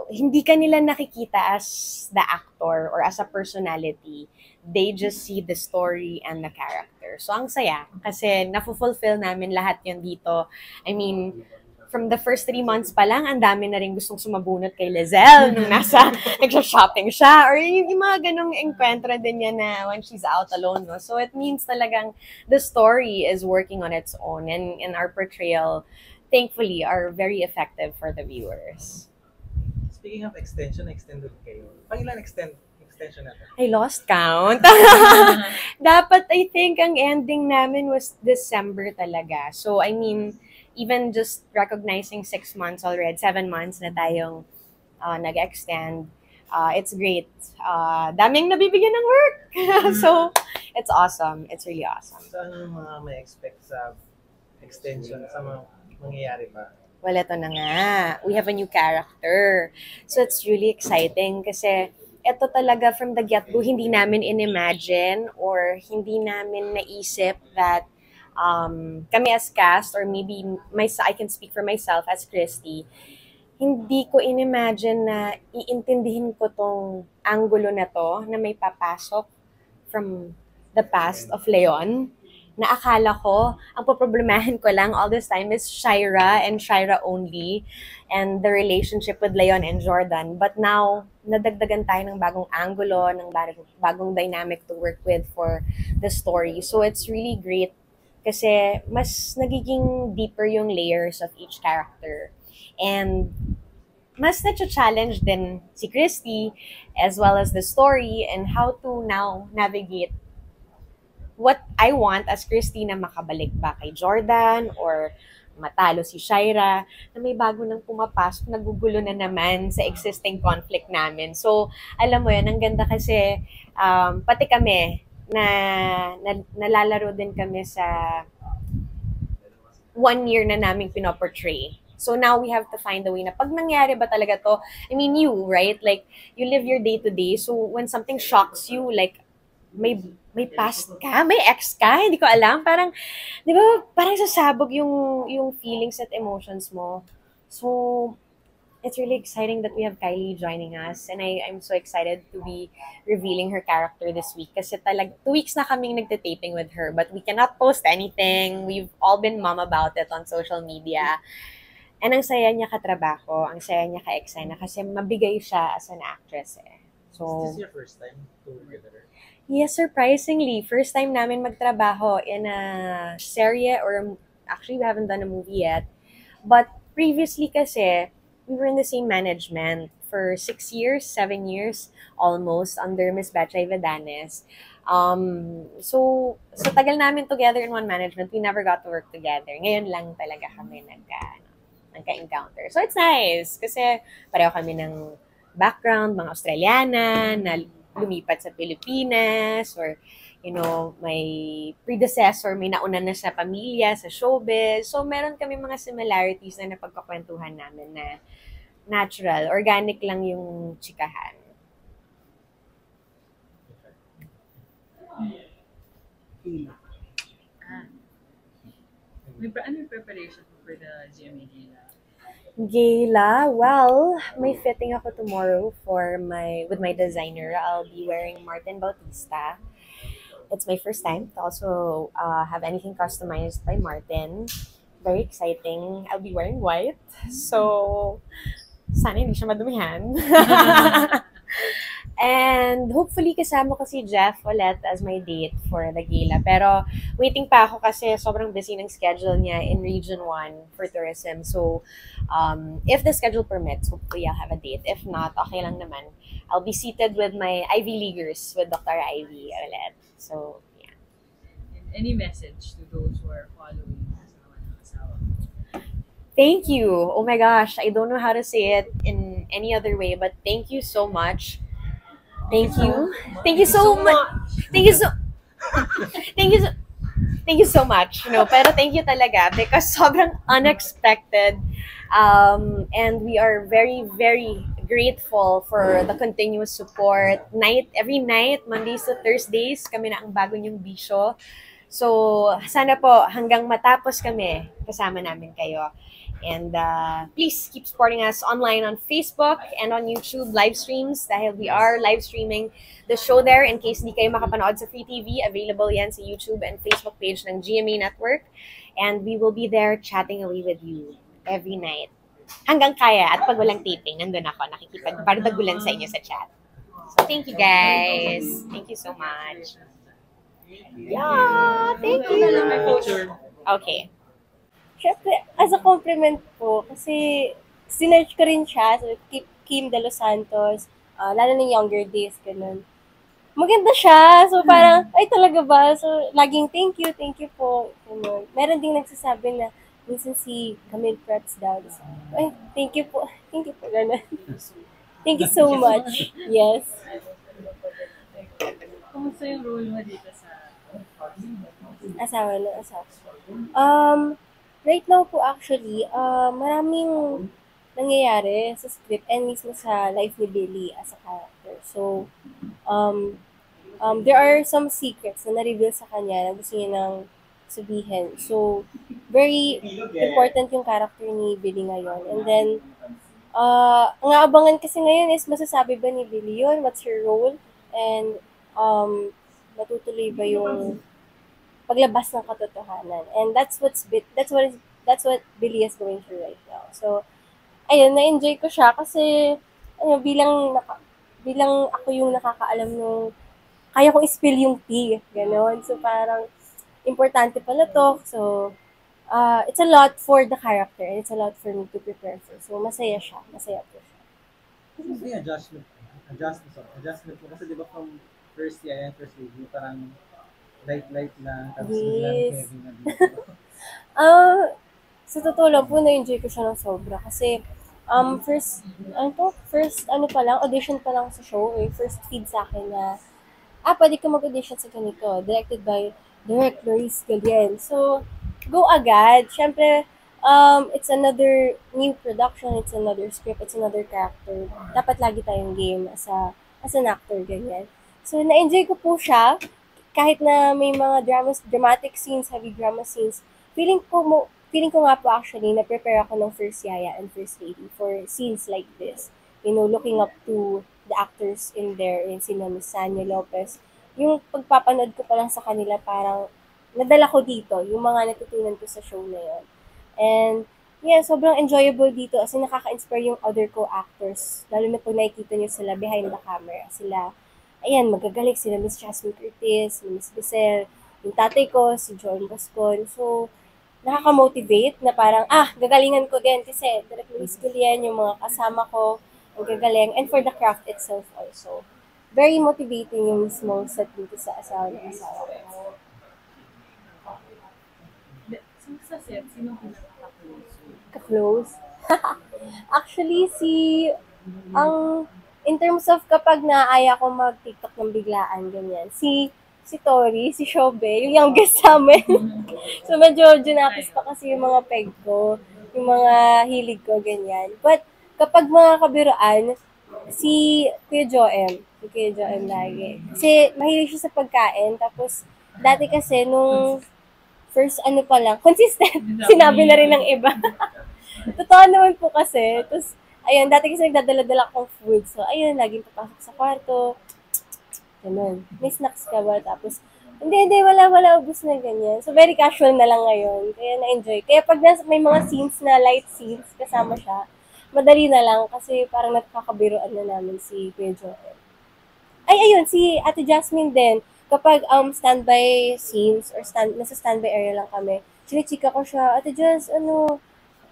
hindi ka nila nakikita as the actor or as a personality. They just see the story and the character. So, ang saya. Kasi na-fulfill namin lahat yun dito. I mean, from the first 3 months pa lang, ang dami na rin gustong sumabunot kay Lizelle nung nagsha-shopping siya. Or yung mga ganong enkwentro din niya na when she's out alone. No? So, it means talagang the story is working on its own. And our portrayal, thankfully, are very effective for the viewers. Speaking of extension, extended kayo. Pangilan extension natin? I lost count. Dapat, I think, ang ending namin was December talaga. So, I mean, even just recognizing 6 months already, 7 months na tayong nag-extend, it's great. Daming nabibigyan ng work. So, it's awesome. It's really awesome. So, ano yung mga may expect sa extension? Sa mga mangyayari pa? Well, ito na nga. We have a new character. So, it's really exciting kasi ito talaga from the get-go, hindi namin in-imagine or hindi namin naisip that kami as cast or maybe I can speak for myself as Christy, hindi ko in-imagine na iintindihin ko tong angulo na to na may papasok from the past of Leon na akala ko, ang poproblemahin ko lang all this time is Shira and Shira only and the relationship with Leon and Jordan. But now, nadagdagan tayo ng bagong angulo, ng bagong dynamic to work with for the story. So it's really great kasi mas nagiging deeper yung layers of each character. And mas na-challenge din si Christy as well as the story and how to now navigate what I want as Christy na makabalik ba kay Jordan or matalo si Shira na may bago nang pumapasok, nagugulo na naman sa existing conflict namin. So, alam mo yun, ang ganda kasi pati kami nalalaro din kami sa 1 year na naming pinoportray. So now we have to find a way na pag nangyari ba talaga to, I mean you, right? Like, you live your day to day. So when something shocks you, like, may past ka, may ex ka, hindi ko alam. Parang, di ba, parang sasabog yung feelings at emotions mo. So, it's really exciting that we have Kylie joining us. And I'm so excited to be revealing her character this week. Kasi 2 weeks na kaming nagtitaping with her. But we cannot post anything. We've all been mum about it on social media. And ang saya niya katrabaho, ang saya niya ka-eksena kasi mabigay siya as an actress eh. So, is this your first time to work with her? Yes, surprisingly. First time namin magtrabaho in a serye or actually we haven't done a movie yet. But previously kasi, we were in the same management for 6 years, 7 years almost under Miss Betchay Vedanes. So, sa tagal namin together in one management, we never got to work together. Ngayon lang talaga kami nagka-encounter. So, it's nice kasi pareho kami ng background, mga Australiana, na lumipat sa Pilipinas, or, you know, may predecessor, may nauna na sa pamilya, sa showbiz. So, meron kami mga similarities na napagkakwentuhan namin na natural, organic lang yung chikahan. Ano yung preparation for the GMA Gala? Gala, well, may fitting ako tomorrow with my designer. I'll be wearing Martin Bautista. It's my first time to also have anything customized by Martin. Very exciting. I'll be wearing white. So, sana hindi siya madumihan. And hopefully kasama ko si Jeff ulit as my date for the gala. Pero waiting pa ako kasi sobrang busy ng schedule niya in Region 1 for tourism. So if the schedule permits, hopefully I'll have a date. If not, okay lang naman. I'll be seated with my Ivy Leaguers with Dr. Ivy ulit. So, yeah. And any message to those who are following Asawa ng Asawa? Thank you. Oh my gosh, I don't know how to say it in any other way, but thank you so much. Thank you. Thank you so much. Thank you so Thank you so much. Pero thank you talaga because sobrang unexpected. And we are very, very grateful for the continuous support. Every night, Mondays to Thursdays, kami na ang bago niyong bisyo. So, sana po hanggang matapos kami, kasama namin kayo. And please keep supporting us online on Facebook and on YouTube live streams dahil we are live streaming the show there in case di kayo makapanood sa Free TV. Available yan sa YouTube and Facebook page ng GMA Network. And we will be there chatting away with you every night. Hanggang kaya at pag walang taping, nandun ako nakikipagbardagulan sa inyo sa chat. So thank you guys. Thank you so much. Yeah, thank you. Okay. Siyempre, as a compliment po, kasi sinerch ko rin siya, so Kim De Los Santos, lalo na younger days, ganun. Maganda siya, so parang, ay talaga ba? So, laging thank you po, ganun. Meron ding nagsasabi na, minsan si Camille Prats daw, so, ay, thank you po, ganun. Thank you so much, yes. Kumusta yung role mo dito sa Asawa. Right now po actually, maraming nangyayari sa script and mismo sa life ni Billy as a character. So, there are some secrets na na-reveal sa kanya na gusto niya nang sabihin. So, very important yung character ni Billy ngayon. And then, ang aabangan kasi ngayon is masasabi ba ni Billy yun? What's her role? And, matutuloy ba yung paglabas ng katotohanan. And that's what Billy is going through right now. So, ayun, na-enjoy ko siya kasi bilang ako yung nakakaalam nung kaya kong spill yung tea, gano'n. So, parang importante pala to. So, it's a lot for the character and it's a lot for me to prepare for. So, masaya po siya. Ano yung adjustment mo? Kasi di ba from first year and first review, parang light na, tapos biglang heavy na dito. Sa totoo lang po, na-enjoy ko siya ng sobra. Kasi, first audition pa lang sa show, first feed sa akin na, pwede ka mag-audition sa ganito, directed by Direct Loris Galien. So, go agad. Siyempre, it's another new production, it's another script, it's another character. Dapat lagi tayong game as an actor, ganyan. So, na-enjoy ko po siya. Kahit na may mga dramatic scenes, heavy drama scenes, feeling ko nga po actually, na-prepare ako ng first yaya and first lady for scenes like this. You know, looking up to the actors in there, in sina Miss Sanya Lopez. Yung pagpapanood ko pa lang sa kanila, parang nadala ko dito, yung mga natutunan ko sa show na yun. And, yeah, sobrang enjoyable dito kasi nakaka-inspire yung other co-actors, lalo na pag nakikita niyo sila behind the camera. Sila, ayan, magagaling sila Miss Jasmine Curtis, Miss Bissell, yung tatay ko, si John Gascon. So, nakaka-motivate na parang, gagalingan ko din kasi Direk Luis Gulian, yung mga kasama ko, ang gagaling. And for the craft itself also. Very motivating yung mismong set dito sa asawa ko. sa set, sino pinaka-close? Ka-close? Actually, in terms of kapag naaya ko mag-TikTok ng biglaan, ganyan, si Tori, si Shobe, yung youngest sa amin. So, medyo junakis pa kasi yung mga peg ko, yung mga hilig ko, ganyan. But, kapag mga kabiruan, si Kuya Joem lagi. Kasi, mahilig siya sa pagkain, tapos, dati kasi, nung first pa lang, consistent, sinabi na rin ng iba. Totoo naman po kasi, tapos, ayun, dati kasi nagdadala-dala akong food. So, ayun, laging papasok sa kwarto. Ganun. May snacks ka ba? Tapos, hindi, wala, ubus na ganyan. So, very casual na lang ngayon. Kaya na-enjoy. Kaya pag may mga scenes na light scenes, kasama siya, madali na lang kasi parang nakakabiruan na namin si Kuya Joel. Ay, ayun, si Ate Jasmine din. Kapag standby scenes or nasa standby area lang kami, chinichika ko siya, Ate Jas,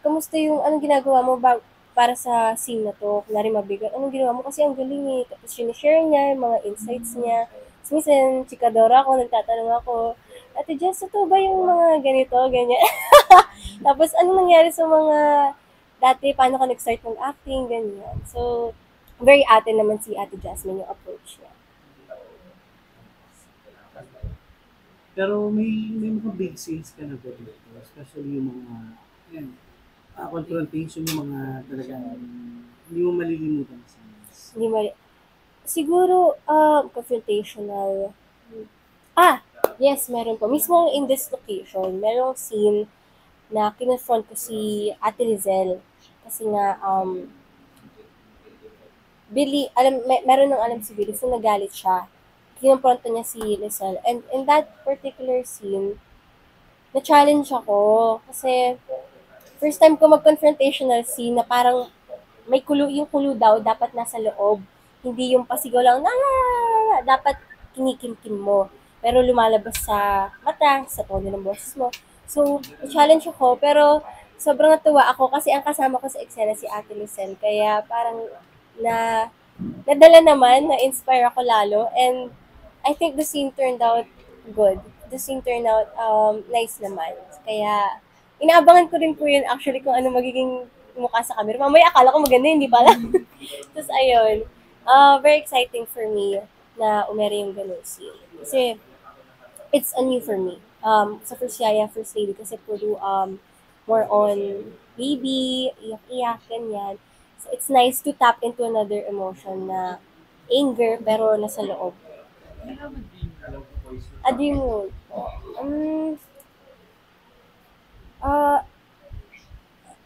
kamusta yung, anong ginagawa mo para sa scene na to, kunwari mabigat, anong ginawa mo? Kasi ang galing eh. Tapos sinishare niya, yung mga insights niya. So, minsan, chikadora ako, nagtatanong ako, Ate Jess, ito ba yung mga ganito, ganyan? Tapos, anong nangyari sa mga dati, paano ka nag-start ng acting, ganyan. So, very ate naman si Ate Jasmine yung approach niya. Pero may mga big scenes ka na ba dito? Especially yung mga, confrontation yung mga talagang hindi mo malilimutan sa Siguro, confrontational. Yes, meron po. Mismo in this location, merong scene na kinonfront ko si Ate Lizelle. Kasi nga, Billy, meron nang alam si Billy, so nagalit siya. Kinonfronto niya si Lizelle. And in that particular scene, na-challenge ako. Kasi, first time ko mag-confrontational scene na parang may yung kulo daw dapat nasa loob. Hindi yung pasigaw lang, dapat kinikimkim mo. Pero lumalabas sa mata, sa tono ng boses mo. So, challenge ako, pero sobrang natuwa ako kasi ang kasama ko sa eksena si Ate Lucel. Kaya parang nadala naman, na-inspire ako lalo. And I think the scene turned out good. The scene turned out nice naman. Kaya, inaabangan ko rin po yun actually kung ano magiging mukha sa camera. Mamaya akala ko maganda, hindi pala. Tapos ayun, very exciting for me na umere yung ganun scene. Kasi, it's a new for me. Sa First Yaya, First Lady, kasi puro more on baby, iyak-iyak, ganyan. So, it's nice to tap into another emotion na anger, pero nasa loob. A dream role po.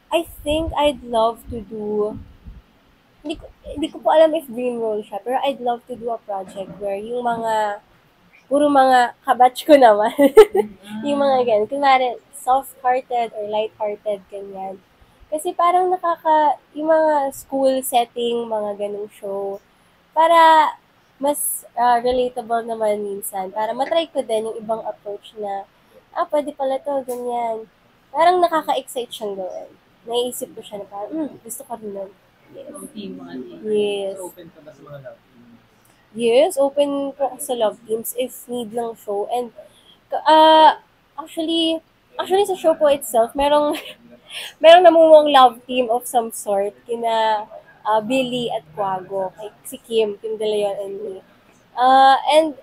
I think I'd love to do, hindi ko po alam if dream role siya, pero I'd love to do a project where yung puro mga kabatch ko naman, yung mga ganyan, kunwari, soft-hearted or light-hearted, ganyan. Kasi parang yung mga school setting, mga ganung show, para mas relatable naman minsan, para matry ko din yung ibang approach na, pwede pala to, ganyan. Parang nakaka-excite siyang gawin. Naiisip ko siya na parang, gusto ko rin nun. Yes. Yes. So, open ka ba sa mga love team? Yes, open po ako sa love teams if need lang show. And actually sa show po itself, merong namumuong love team of some sort kina Billy at Quago, kay si Kim De Leon and me. And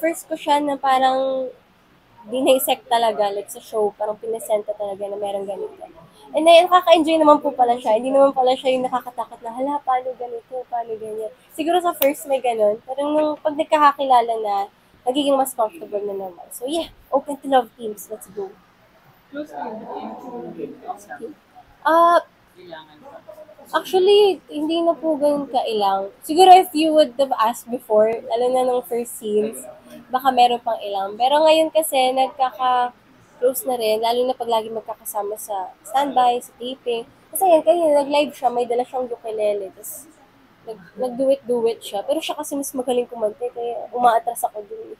first ko siya na parang dinaisect talaga, like sa show, parang pinesenta talaga na merong ganito. And then, nakaka-enjoy naman po pala siya. Hindi naman pala siya yung nakakatakot na, hala, paano ganito, paano ganyan. Siguro sa first may ganun, pero nung pag nagkakakilala na, nagiging mas comfortable na naman. So yeah, open to love teams. Let's go. Actually, hindi na po ganun kailang. Siguro if you would have asked before, lalo na nung first scenes, baka meron pang ilang. Pero ngayon kasi, nagkaka-close na rin, lalo na pag lagi magkakasama sa standby, sa taping. Kasi yan, kaya nag-live siya, may dala siyang ukulele. Tapos, nag-do-it siya. Pero siya kasi mas magaling kumante, kaya umaatras ako dun.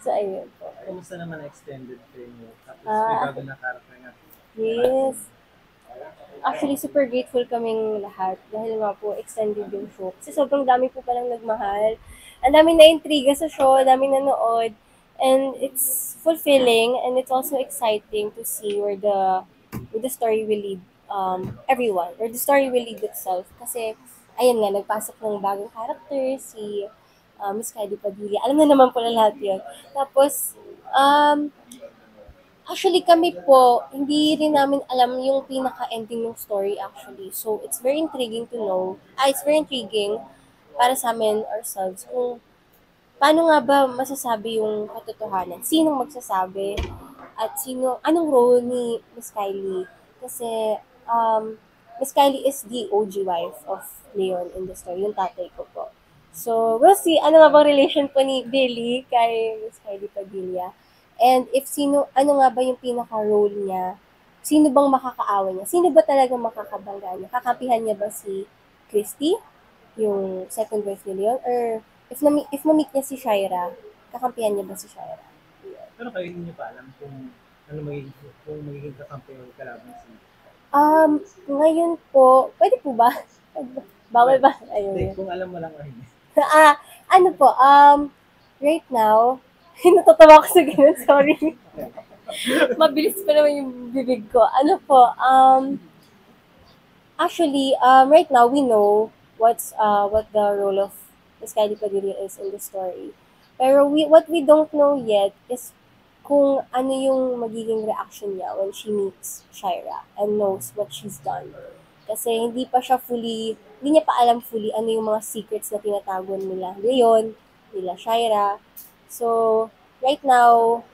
So, ayun po. Kumusta naman extended film mo? Tapos may bago na character nga. Yes. Actually, super grateful kaming lahat dahil nga po extended yung show. Kasi sobrang dami po palang nagmahal. Ang daming na-intriga sa show, ang daming nanood. And it's fulfilling and it's also exciting to see where the story will lead everyone. Or the story will lead itself. Kasi, ayun nga, nagpasok ng bagong character, si Miss Kylie Padilla. Alam na naman po na lahat yun. Tapos, actually kami po, hindi rin namin alam yung pinaka-ending ng story actually. So, it's very intriguing to know. It's very intriguing para sa amin ourselves kung paano nga ba masasabi yung katotohanan. Sinong magsasabi? At anong role ni Miss Kylie? Kasi, Miss Kylie is the OG wife of Leon in the story, yung tatay ko po. So, we'll see ano nga bang relation po ni Billy kay Miss Kylie Padilla. And if ano nga ba yung pinaka-role niya, sino bang makakaawa niya? Sino ba talaga makakabangga niya? Kakampihan niya ba si Christy, yung second wife ni Leon? Or if na-meet niya si Shaira, kakampihan niya ba si Shaira? Yeah. Pero kayo hindi niyo pa alam kung magiging kakampi o kalaban si... Ngayon po, pwede po ba? Bawal ba? Ayun. Kung alam mo lang o hindi. Right now, natatawa ko sa ganun, sorry. Mabilis pa naman yung bibig ko. Actually, right now, we know what the role of Miss Kylie Padilla is in the story. Pero what we don't know yet is kung ano yung magiging reaction niya when she meets Shaira and knows what she's done. Kasi hindi niya pa alam fully ano yung mga secrets na tinatago nila Leon, nila Shaira. So, right now,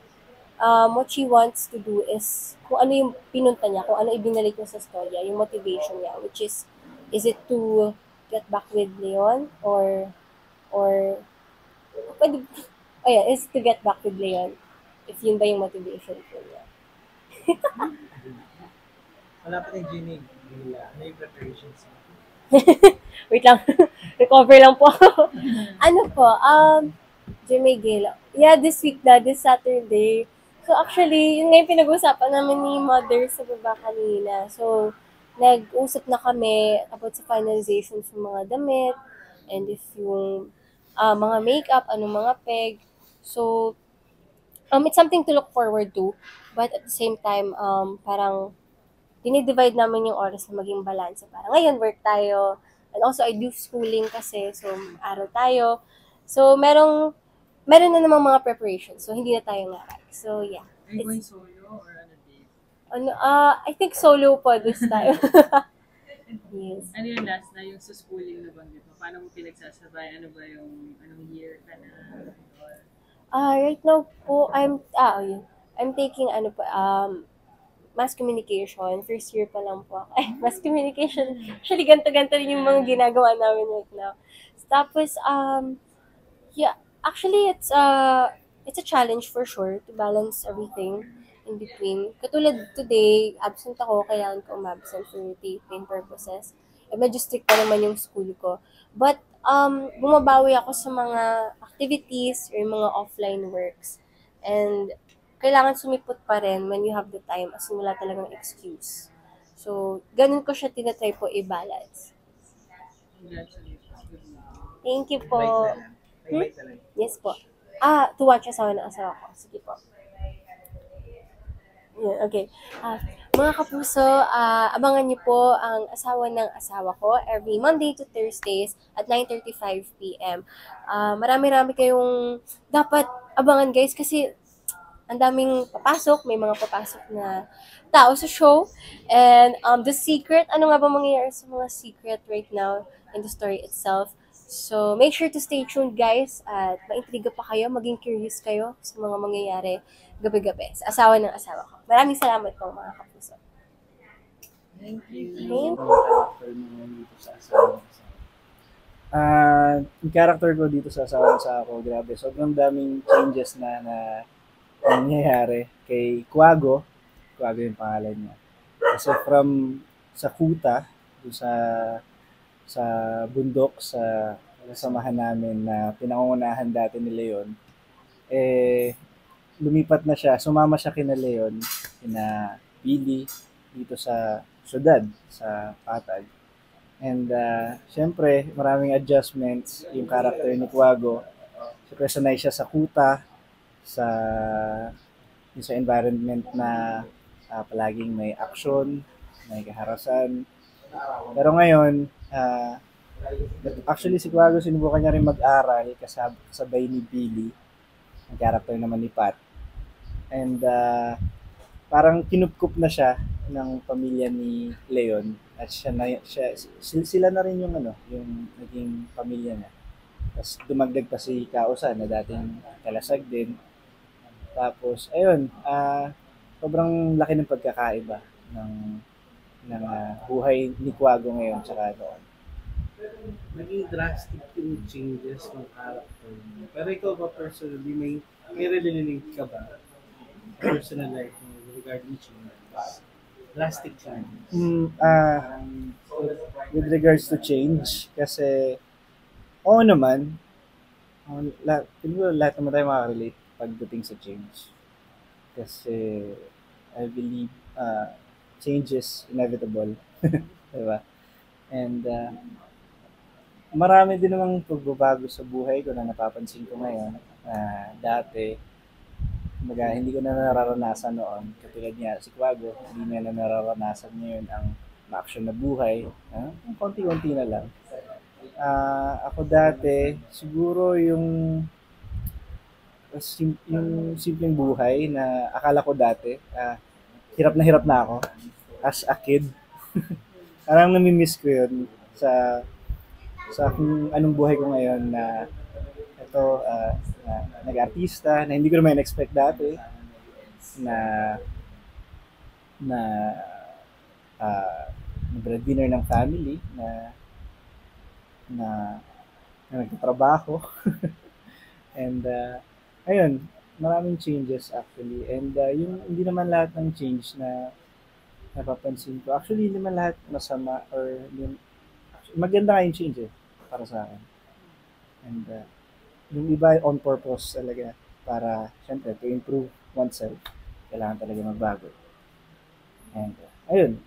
what she wants to do is kung ano yung pinunta niya, kung ano ibinalik niya sa storya, yung motivation niya, which is it to get back with Leon or pwede, oh yeah, is to get back with Leon if yun ba yung motivation ko niya. Wala pa kay Ginny. Ano yung preparations mo? Wait lang. Recover lang po ako. Ano po, Jimmy Gala. Yeah, this week na, this Saturday. So actually, yun nga yung pinag-usapan namin ni Mother sa baba kanina. So, nag-usap na kami about sa finalization sa mga damit and if yung mga makeup, anong mga peg. So, it's something to look forward to. But at the same time, parang dinidivide namin yung oras na maging balance. Parang ngayon, work tayo. And also, I do schooling kasi. So, aral tayo. So, meron na namang mga preparations. So, hindi na tayo ngaral. So, yeah. Are you going solo or on a date? I think solo po this time. Yes. Ano yung last na yung sa schooling na banggit mo? Paano mo pinagsasabay? Ano ba yung anong year ka na? Right now po, I'm taking mass communication. First year pa lang po ako. Mass communication. Actually, ganto-ganto rin yung mga ginagawa namin right now. Tapos, yeah, actually, it's a challenge for sure to balance everything in between. Katulad today, absent ako, kailangan ko umabsent for taping purposes. Medyo strict pa naman yung school ko. But, bumabawi ako sa mga activities or mga offline works. And, kailangan sumipot pa rin when you have the time as wala talagang excuse. So, ganun ko siya tinatry po i-balance. Congratulations. Good luck. Thank you po. Invite na lang. Yes po. To watch asawa ng asawa ko. Sige po. Yeah, okay. Mga kapuso, abangan niyo po ang asawa ng asawa ko every Monday to Thursdays at 9:35 p.m. Marami-rami kayong dapat abangan guys kasi ang daming papasok, may mga papasok na tao sa show. And the secret, ano nga ba mangyayari sa mga secret right now in the story itself? So, make sure to stay tuned guys at maintriga pa kayo, maging curious kayo sa mga mangyayari gabi-gabi sa asawa ng asawa ko. Maraming salamat po mga kapuso. Thank you. Thank you. Character mo dito sa asawa. Yung character ko dito sa asawa ko, grabe. Sobrang daming changes na nangyayari kay Quago yung pangalan niya. Kasi from sa kuta, sa bundok, sa kasamahan namin na pinangungunahan dati ni Leon, lumipat na siya, sumama siya kina Leon, kina Billy, dito sa syudad, sa Patag. And syempre, maraming adjustments yung character ni Quago. Syempre, sanay siya sa kuta, sa environment na palaging may action, may kaharasan. Pero ngayon, actually si Quago sinubukan niya rin mag-aral kasabay ni Billy, ang character naman ni Pat. And parang kinupkup na siya ng pamilya ni Leon at sila na rin yung naging pamilya niya. Tapos dumagdag pa si Kausa na dating kalasag din. Tapos, ayun, sobrang laki ng pagkakaiba ng buhay ni Quago ngayon tsaka doon. Naging drastic yung changes ng character mo. Pero ikaw ba personally, may relate ka ba? Personal life mo regarding changes? Drastic changes? With regards to change, kasi oo naman, lahat naman tayo makaka-relate pagdating sa change. Kasi I believe change is inevitable. Diba? And marami din namang pagbabago sa buhay ko na napapansin ko ngayon. Dati, hindi ko na nararanasan noon. Katulad niya, si Quago, hindi niya na nararanasan ngayon ang ma-action na buhay. Konti-konti na lang. Ako dati, siguro yung simpleng buhay na akala ko dati, hirap na ako as a kid. Parang namimiss ko yun sa kung anong buhay ko ngayon na to, na nag-artista, na hindi ko naman expect dati, na na breadwinner ng family, na, na nagtatrabaho. And ayun, maraming changes actually. And yung hindi naman lahat ng change na napapansin ko. Actually, hindi naman lahat masama or maganda nga yung change para sa akin. And yung iba on purpose talaga para, syempre, to improve oneself, kailangan talaga magbago. And ayun,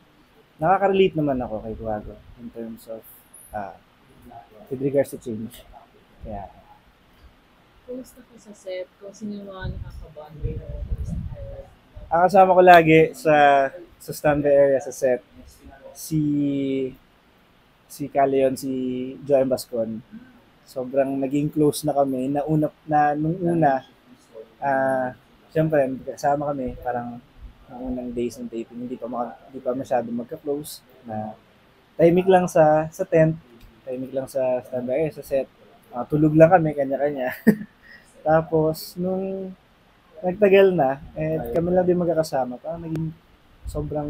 nakaka-relate naman ako kay Kuwago in terms of with regards to change. Kaya, Kumusta ko sa set? Kung sino yung mga nakakabandi mo? ang kasama ko lagi sa standby area sa set, si Caleon, si Joem Bascon. Sobrang naging close na kami. Nung una, siyempre, kasama kami, parang nung unang days ng taping, hindi pa masyado magka-close. Na tahimik lang sa tent, tahimik lang sa standby area, sa set. Tulog lang kami, kanya-kanya. Tapos, nung nagtagal na, kami lang din magkakasama. Parang naging sobrang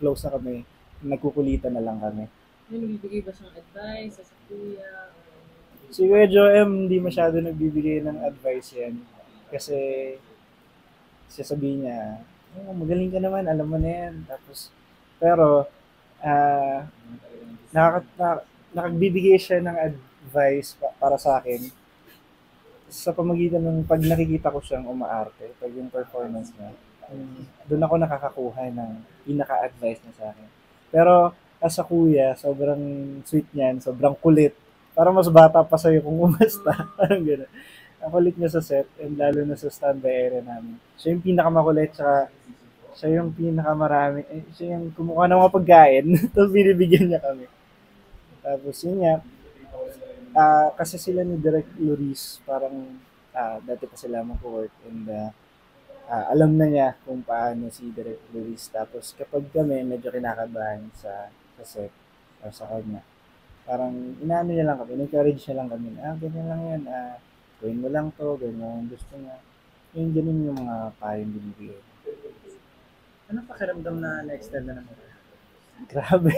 close na kami. Nagkukulitan na lang kami. May nagbibigay ba siyang advice sa kuya? Si Kuya Joem, hindi masyado nagbibigay ng advice yan. Kasi, siya sabihin niya, magaling ka naman, alam mo na yan. Tapos, pero, nakagbibigay siya ng advice para sa akin sa pamagitan ng pag nakikita ko siyang umaarte, pag yung performance niya, doon ako nakakakuha ng pinaka-advice niya sa akin. Pero as a kuya, sobrang sweet niyan, sobrang kulit. Parang mas bata pa sa'yo kung umasta. Parang gano'n. Ang kulit niya sa set, and lalo na sa standby area namin. Siya yung pinakamakulit, tsaka siya yung pinakamarami, siya yung kumuha ng mga pagkain, tapos binibigyan niya kami. Tapos yun nga, kasi sila ni Direk Loris, parang dati pa sila mag-work, and alam na niya kung paano si Direk Loris. Tapos kapag kami medyo kinakabahan sa set or sa kanya, parang inaano niya lang kami, encourage niya lang kami, ganyan lang yan, gawin mo lang to, gawin mo ang gusto niya. Yung ganun yung mga payong binibigay. Anong pakiramdam na na-extend na naman? Grabe.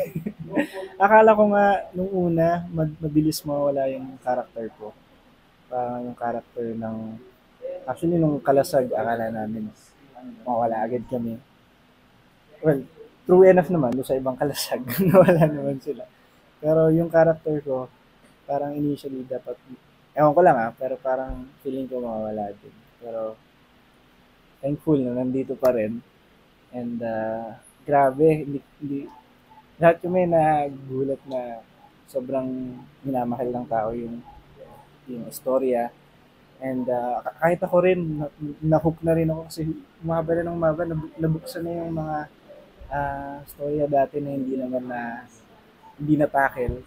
Akala ko nga nung una, mabilis mawala yung character ko. Parang yung character ng... Actually, nung Kalasag, akala namin mawala agad kami. Well, true enough naman, doon sa ibang Kalasag, nawala naman sila. Pero yung character ko, parang initially dapat... Ewan ko lang pero parang feeling ko mawala din. Pero thankful na nandito pa rin. And grabe, hindi lahat kami nagulat na sobrang minamahal ng tao yung istorya. And kahit ako rin, na-hook na rin ako kasi umaba na ng umaba, nabuksan na yung mga storya dati na hindi na-tackle.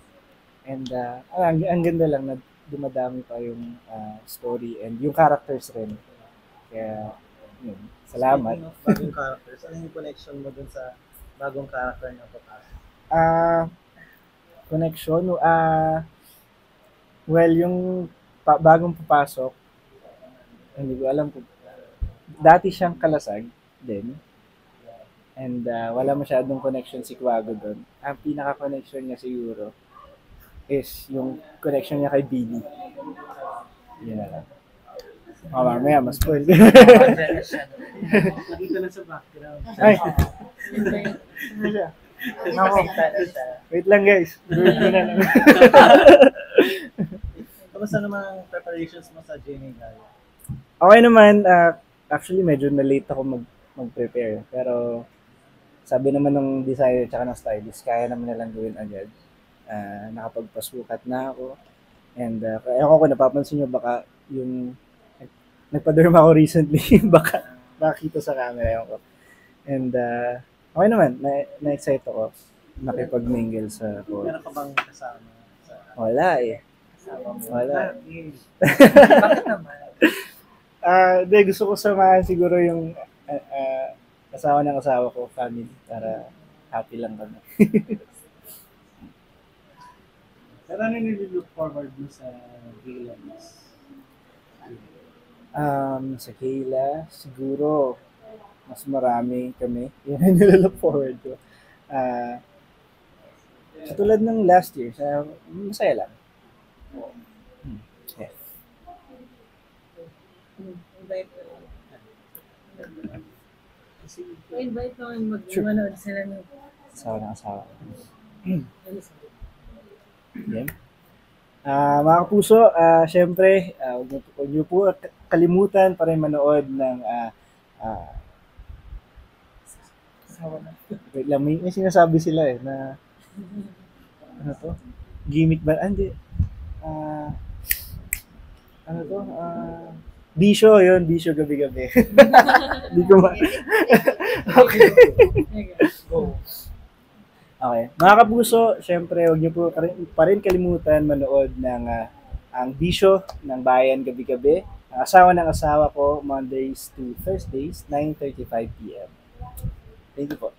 And ang ganda lang na dumadami pa yung story and yung characters rin. Kaya, yun, salamat. Speaking of bagong characters, ano yung connection mo dun sa bagong character na papasok? Connection? Well, yung bagong papasok, hindi ko alam kung dati siyang Kalasag din. And wala masyadong connection si Kuwago doon. Ang pinaka-connection niya siguro is yung connection niya kay Billy. Yun na lang. Mamaya, mas spoil. Nakita na sa background. Ay! Wait lang guys. Wait na lang. Kamusta naman ang preparations mo sa JNA Gala? Okay naman. Actually, medyo na-late ako mag-prepare. Pero sabi naman ng designer at ng stylist, kaya naman nalang gawin agad. Nakapagpasukat na ako. And ewan ko, napapansin nyo baka yung nagpa-derma ako recently, baka nakita sa camera, ewan ko. And okay naman, na-excite ako nakipag-mingle sa court. Meron ka bang kasama? Wala eh. Wala. Bakit naman? Gusto ko samahan siguro yung asawa ng asawa ko, family, para happy lang kami. Pero ano nililook forward mo sa galas? Sa Kayla, siguro, mas marami kami. Yun ang nilalook forward ko. Katulad ng last year, masaya lang. Yeah. invite mo mag-manood sila ng Asawa. Yan. Mga kapuso, syempre, huwag niyo po kalimutan pa rin manood ng wait lang, may sinasabi sila na ano to? Gimmick ba? Hindi. Ano to? Bisyo, yun. Bisyo gabi-gabi. Hindi ko Okay. Okay. Mga kapuso, syempre, huwag niyo po pa rin kalimutan manood ng ang Bisyo ng Bayan gabi-gabi. Asawa ng Asawa po, Mondays to Thursdays, 9:35 p.m. Thank you po.